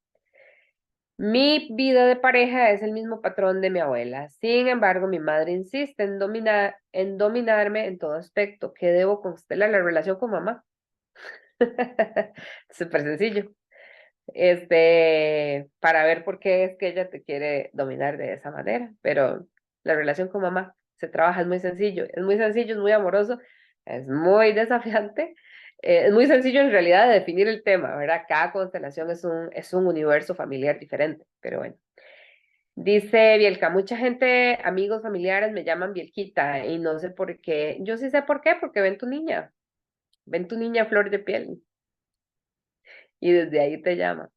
Mi vida de pareja es el mismo patrón de mi abuela. Sin embargo, mi madre insiste en dominarme en todo aspecto. ¿Qué debo constelar? La relación con mamá. Súper sencillo. Para ver por qué es que ella te quiere dominar de esa manera. Pero la relación con mamá se trabaja, es muy sencillo, es muy amoroso, es muy desafiante, es muy sencillo en realidad de definir el tema, ¿verdad? Cada constelación es un universo familiar diferente, pero bueno. Dice Bielka, mucha gente, amigos, familiares me llaman Bielquita y no sé por qué. Yo sí sé por qué, porque ven tu niña flor de piel y desde ahí te llama.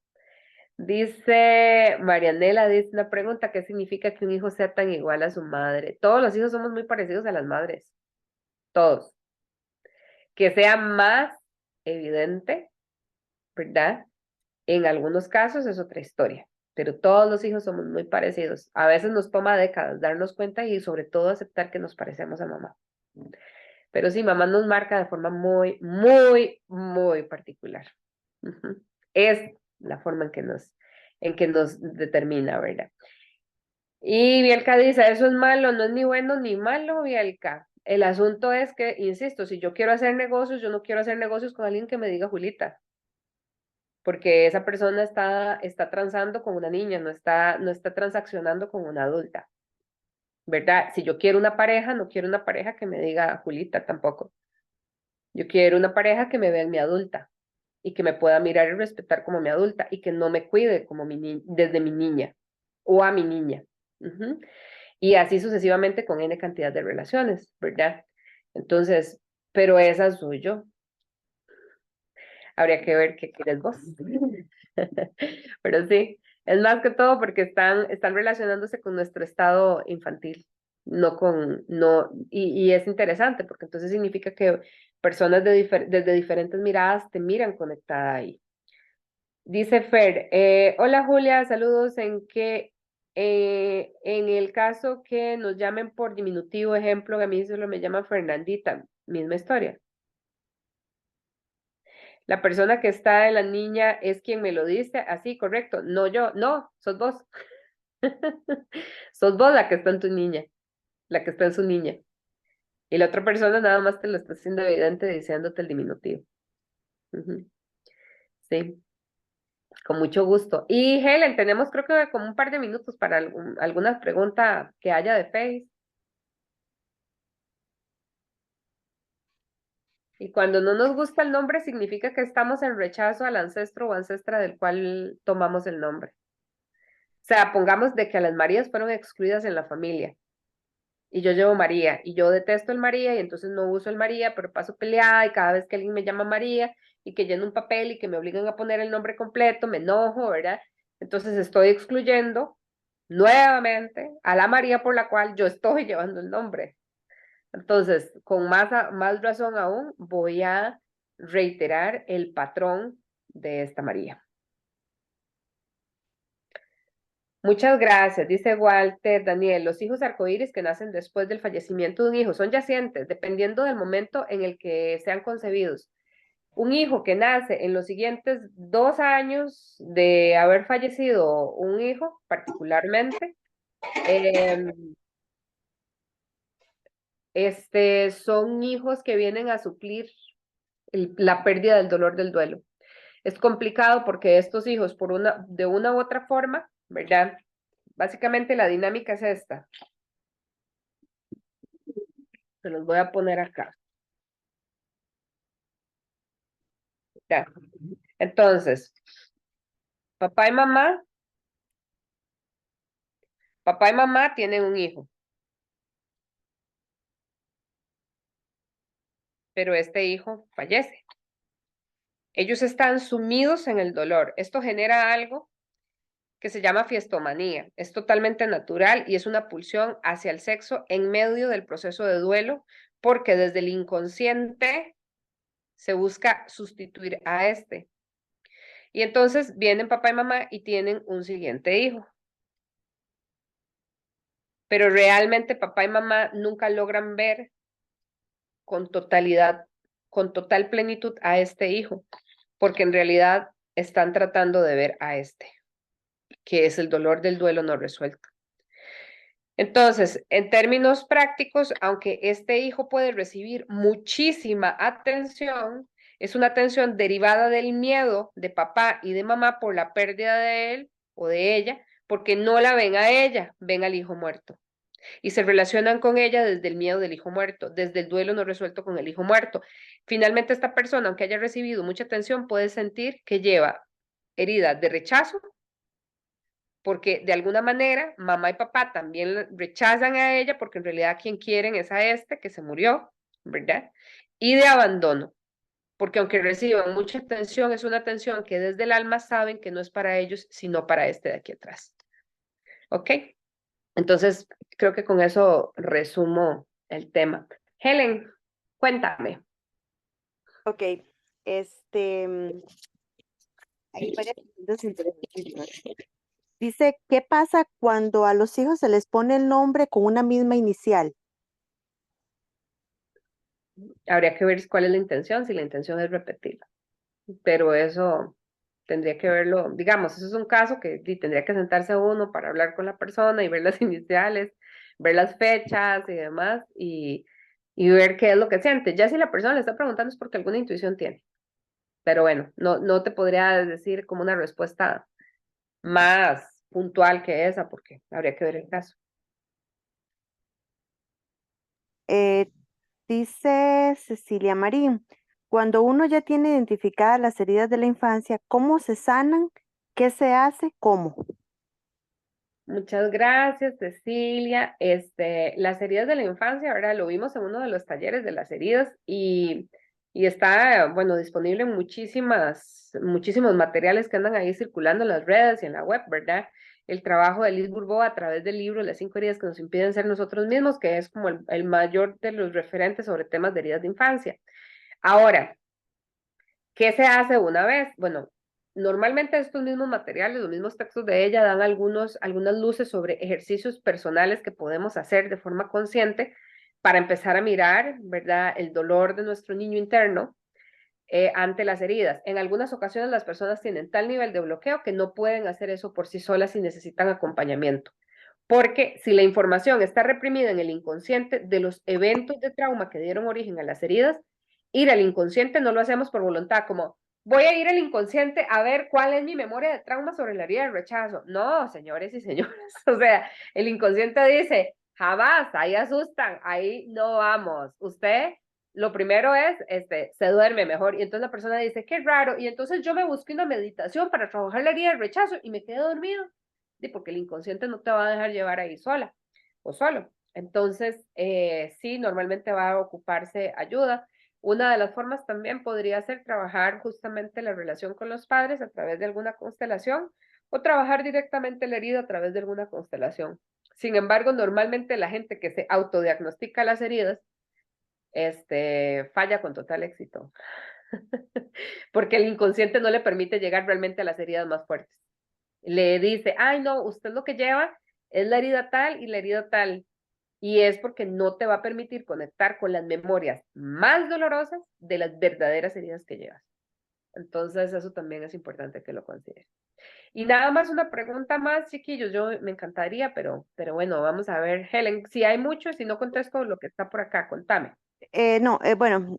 Dice Marianela, dice una pregunta, ¿qué significa que un hijo sea tan igual a su madre? Todos los hijos somos muy parecidos a las madres, todos. Que sea más evidente, ¿verdad? En algunos casos es otra historia, pero todos los hijos somos muy parecidos. A veces nos toma décadas darnos cuenta y sobre todo aceptar que nos parecemos a mamá. Pero sí, mamá nos marca de forma muy, muy, muy particular. Ujú. Es la forma en que nos determina, ¿verdad? Y Bielka dice, eso es malo, no es ni bueno ni malo, Bielka. El asunto es que, insisto, si yo quiero hacer negocios, yo no quiero hacer negocios con alguien que me diga Julita, porque esa persona está transando con una niña, no está transaccionando con una adulta, ¿verdad? Si yo quiero una pareja, no quiero una pareja que me diga Julita tampoco. Yo quiero una pareja que me vea en mi adulta y que me pueda mirar y respetar como mi adulta y que no me cuide como desde mi niña o a mi niña. Ujú. Y así sucesivamente con N cantidad de relaciones, ¿verdad? Entonces, pero esa soy yo. Habría que ver qué quieres vos. Pero sí, es más que todo porque están relacionándose con nuestro estado infantil, y es interesante porque entonces significa que personas desde diferentes miradas te miran conectada ahí. Dice Fer, hola Julia, saludos. En el caso que nos llamen por diminutivo, ejemplo, a mí solo me llama Fernandita, misma historia. La persona que está en la niña es quien me lo dice, así, correcto. No yo, no, sos vos. Sos vos la que está en tu niña, la que está en su niña. Y la otra persona nada más te lo está haciendo evidente diciéndote el diminutivo. Ujú. Sí. Con mucho gusto. Y Helen, tenemos creo que como un par de minutos para alguna pregunta que haya de Face. Y cuando no nos gusta el nombre, significa que estamos en rechazo al ancestro o ancestra del cual tomamos el nombre. O sea, pongamos de que las Marías fueron excluidas en la familia. Y yo llevo María, y yo detesto el María, y entonces no uso el María, pero paso peleada, y cada vez que alguien me llama María, y que lleno un papel, y que me obligan a poner el nombre completo, me enojo, ¿verdad? Entonces estoy excluyendo nuevamente a la María por la cual yo estoy llevando el nombre. Entonces, con más razón aún, voy a reiterar el patrón de esta María. Muchas gracias, dice Walter Daniel. Los hijos arcoíris que nacen después del fallecimiento de un hijo son yacientes, dependiendo del momento en el que sean concebidos. Un hijo que nace en los siguientes 2 años de haber fallecido un hijo, particularmente, son hijos que vienen a suplir la pérdida del dolor del duelo. Es complicado porque estos hijos, de una u otra forma, ¿verdad? Básicamente la dinámica es esta. Se los voy a poner acá. Ya. Entonces, papá y mamá tienen un hijo. Pero este hijo fallece. Ellos están sumidos en el dolor. Esto genera algo que se llama fiestomanía. Es totalmente natural y es una pulsión hacia el sexo en medio del proceso de duelo, porque desde el inconsciente se busca sustituir a este. Y entonces vienen papá y mamá y tienen un siguiente hijo. Pero realmente papá y mamá nunca logran ver con totalidad, con total plenitud a este hijo, porque en realidad están tratando de ver a este, que es el dolor del duelo no resuelto. Entonces, en términos prácticos, aunque este hijo puede recibir muchísima atención, es una atención derivada del miedo de papá y de mamá por la pérdida de él o de ella, porque no la ven a ella, ven al hijo muerto. Y se relacionan con ella desde el miedo del hijo muerto, desde el duelo no resuelto con el hijo muerto. Finalmente, esta persona, aunque haya recibido mucha atención, puede sentir que lleva heridas de rechazo, porque de alguna manera mamá y papá también rechazan a ella, porque en realidad quien quieren es a este que se murió, ¿verdad? Y de abandono, porque aunque reciban mucha atención, es una atención que desde el alma saben que no es para ellos, sino para este de aquí atrás. ¿Ok? Entonces, creo que con eso resumo el tema. Helen, cuéntame. Ok, hay varias preguntas interesantes. Dice, ¿qué pasa cuando a los hijos se les pone el nombre con una misma inicial? Habría que ver cuál es la intención, si la intención es repetirla. Pero eso tendría que verlo, digamos, eso es un caso que tendría que sentarse uno para hablar con la persona y ver las iniciales, ver las fechas y demás, y ver qué es lo que siente. Ya si la persona le está preguntando es porque alguna intuición tiene. Pero bueno, no te podría decir como una respuesta más puntual que esa, porque habría que ver el caso. Dice Cecilia Marín, cuando uno ya tiene identificadas las heridas de la infancia, ¿cómo se sanan? ¿Qué se hace? ¿Cómo? Muchas gracias, Cecilia. Las heridas de la infancia, ¿verdad? Lo vimos en uno de los talleres de las heridas y está, bueno, disponible en muchísimos materiales que andan ahí circulando en las redes y en la web, ¿verdad? El trabajo de Liz Bourbeau a través del libro Las 5 heridas que nos impiden ser nosotros mismos, que es como el mayor de los referentes sobre temas de heridas de infancia. Ahora, ¿qué se hace una vez? Bueno, normalmente estos mismos materiales, los mismos textos de ella dan algunas luces sobre ejercicios personales que podemos hacer de forma consciente para empezar a mirar, ¿verdad?, el dolor de nuestro niño interno ante las heridas. En algunas ocasiones las personas tienen tal nivel de bloqueo que no pueden hacer eso por sí solas y necesitan acompañamiento. Porque si la información está reprimida en el inconsciente de los eventos de trauma que dieron origen a las heridas, ir al inconsciente no lo hacemos por voluntad, como, voy a ir al inconsciente a ver cuál es mi memoria de trauma sobre la herida del rechazo. No, señores y señoras, o sea, el inconsciente dice, jamás, ahí asustan, ahí no vamos. Usted, lo primero es, se duerme mejor, y entonces la persona dice, qué raro, y entonces yo me busqué una meditación para trabajar la herida del rechazo y me quedé dormido, porque el inconsciente no te va a dejar llevar ahí sola o solo. Entonces, sí, normalmente va a ocuparse ayuda. Una de las formas también podría ser trabajar justamente la relación con los padres a través de alguna constelación o trabajar directamente la herida a través de alguna constelación. Sin embargo, normalmente la gente que se autodiagnostica las heridas, falla con total éxito, porque el inconsciente no le permite llegar realmente a las heridas más fuertes. Le dice, ay no, usted lo que lleva es la herida tal y la herida tal. Y es porque no te va a permitir conectar con las memorias más dolorosas de las verdaderas heridas que llevas. Entonces, eso también es importante que lo consideres. Y nada más una pregunta más, chiquillos. Yo me encantaría, pero bueno, vamos a ver, Helen, si hay mucho, si no contesto lo que está por acá, contame. No, bueno,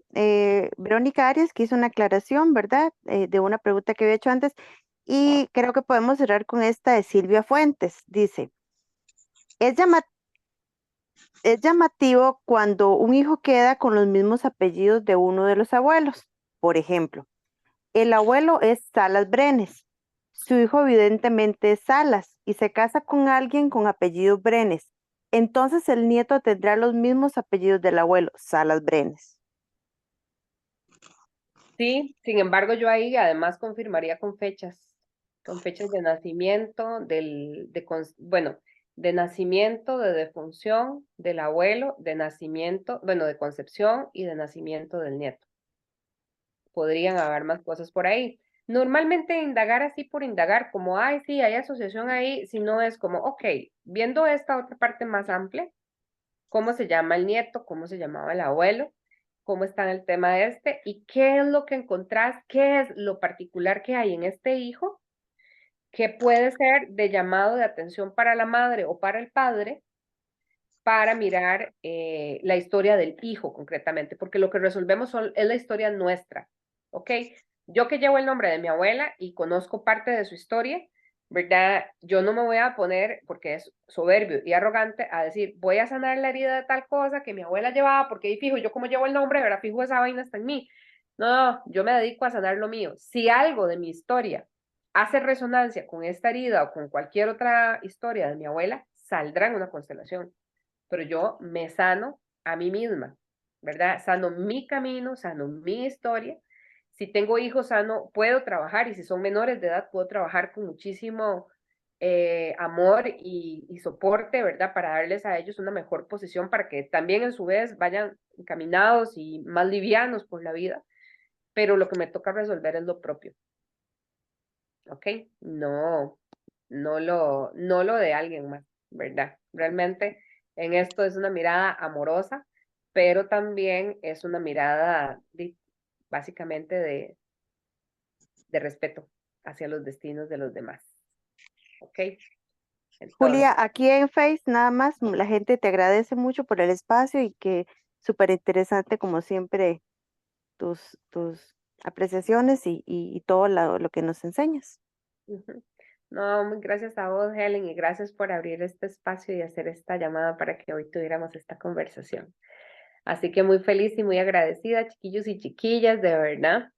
Verónica Arias que hizo una aclaración, ¿verdad? De una pregunta que había hecho antes. Y creo que podemos cerrar con esta de Silvia Fuentes. Dice, es es llamativo cuando un hijo queda con los mismos apellidos de uno de los abuelos. Por ejemplo, el abuelo es Salas Brenes. Su hijo evidentemente es Salas y se casa con alguien con apellido Brenes. Entonces el nieto tendrá los mismos apellidos del abuelo, Salas Brenes. Sí, sin embargo, yo ahí además confirmaría con fechas de nacimiento, bueno, de nacimiento, de defunción del abuelo, de nacimiento, bueno, de concepción y de nacimiento del nieto. Podrían haber más cosas por ahí. Normalmente indagar así por indagar, como, ay, sí, hay asociación ahí, si no es como, ok, viendo esta otra parte más amplia, cómo se llama el nieto, cómo se llamaba el abuelo, cómo está en el tema y qué es lo que encontrás, qué es lo particular que hay en este hijo, que puede ser de llamado de atención para la madre o para el padre, para mirar la historia del hijo concretamente, porque lo que resolvemos es la historia nuestra, ¿ok? Yo que llevo el nombre de mi abuela y conozco parte de su historia, ¿verdad? Yo no me voy a poner, porque es soberbio y arrogante, a decir, voy a sanar la herida de tal cosa que mi abuela llevaba, porque ahí fijo, yo como llevo el nombre, ¿verdad? Fijo, esa vaina está en mí. No, yo me dedico a sanar lo mío. Si algo de mi historia hace resonancia con esta herida o con cualquier otra historia de mi abuela, saldrá en una constelación, pero yo me sano a mí misma, ¿verdad? Sano mi camino, sano mi historia. Si tengo hijos sano, puedo trabajar, y si son menores de edad, puedo trabajar con muchísimo amor y soporte, ¿verdad? Para darles a ellos una mejor posición, para que también en su vez vayan encaminados y más livianos por la vida. Pero lo que me toca resolver es lo propio, ¿ok? No lo de alguien más, ¿verdad? Realmente en esto es una mirada amorosa, pero también es una mirada básicamente de respeto hacia los destinos de los demás, ¿ok? Entonces, Julia, aquí en Face nada más, la gente te agradece mucho por el espacio y que súper interesante como siempre tus apreciaciones y todo lo que nos enseñas. ujú. No, muy gracias a vos, Helen, y gracias por abrir este espacio y hacer esta llamada para que hoy tuviéramos esta conversación. Así que muy feliz y muy agradecida, chiquillos y chiquillas, de verdad.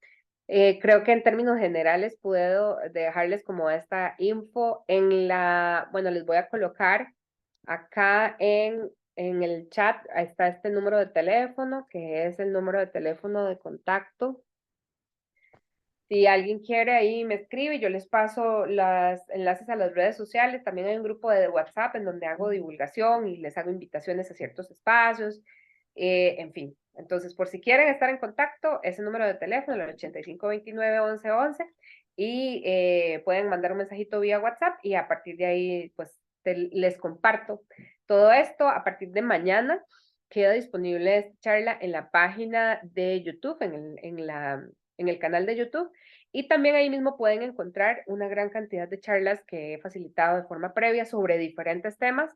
Creo que en términos generales puedo dejarles como esta info bueno, les voy a colocar acá en el chat, está este número de teléfono, que es el número de teléfono de contacto. Si alguien quiere ahí me escribe, yo les paso los enlaces a las redes sociales. También hay un grupo de WhatsApp en donde hago divulgación y les hago invitaciones a ciertos espacios. En fin, entonces por si quieren estar en contacto, ese número de teléfono, el 8529-1111, y pueden mandar un mensajito vía WhatsApp y a partir de ahí pues les comparto todo esto. A partir de mañana queda disponible esta charla en la página de YouTube, en el canal de YouTube, y también ahí mismo pueden encontrar una gran cantidad de charlas que he facilitado de forma previa sobre diferentes temas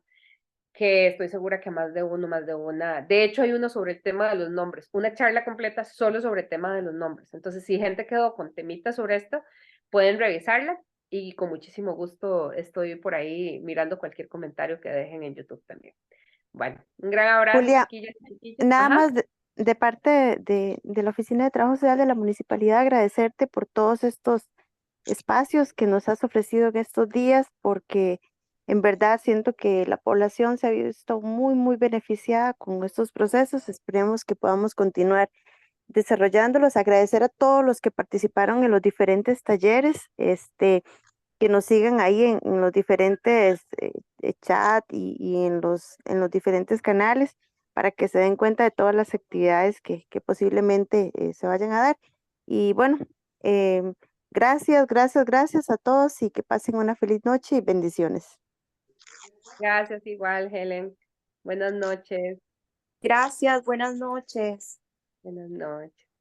que estoy segura que más de uno, más de una. De hecho, hay uno sobre el tema de los nombres, una charla completa solo sobre el tema de los nombres. Entonces, si gente quedó con temitas sobre esto, pueden revisarla y con muchísimo gusto estoy por ahí mirando cualquier comentario que dejen en YouTube también. Bueno, un gran abrazo, Julia, chiquillas y chiquillos. nada Ajá. más de parte de la Oficina de Trabajo Social de la Municipalidad, agradecerte por todos estos espacios que nos has ofrecido en estos días, porque en verdad siento que la población se ha visto muy, muy beneficiada con estos procesos. Esperemos que podamos continuar desarrollándolos. Agradecer a todos los que participaron en los diferentes talleres, que nos sigan ahí en los diferentes chat y en los diferentes canales para que se den cuenta de todas las actividades que posiblemente se vayan a dar. Y bueno, em, gracias, gracias, gracias a todos y que pasen una feliz noche y bendiciones. Gracias igual, Helen. Buenas noches. Gracias, buenas noches. Buenas noches.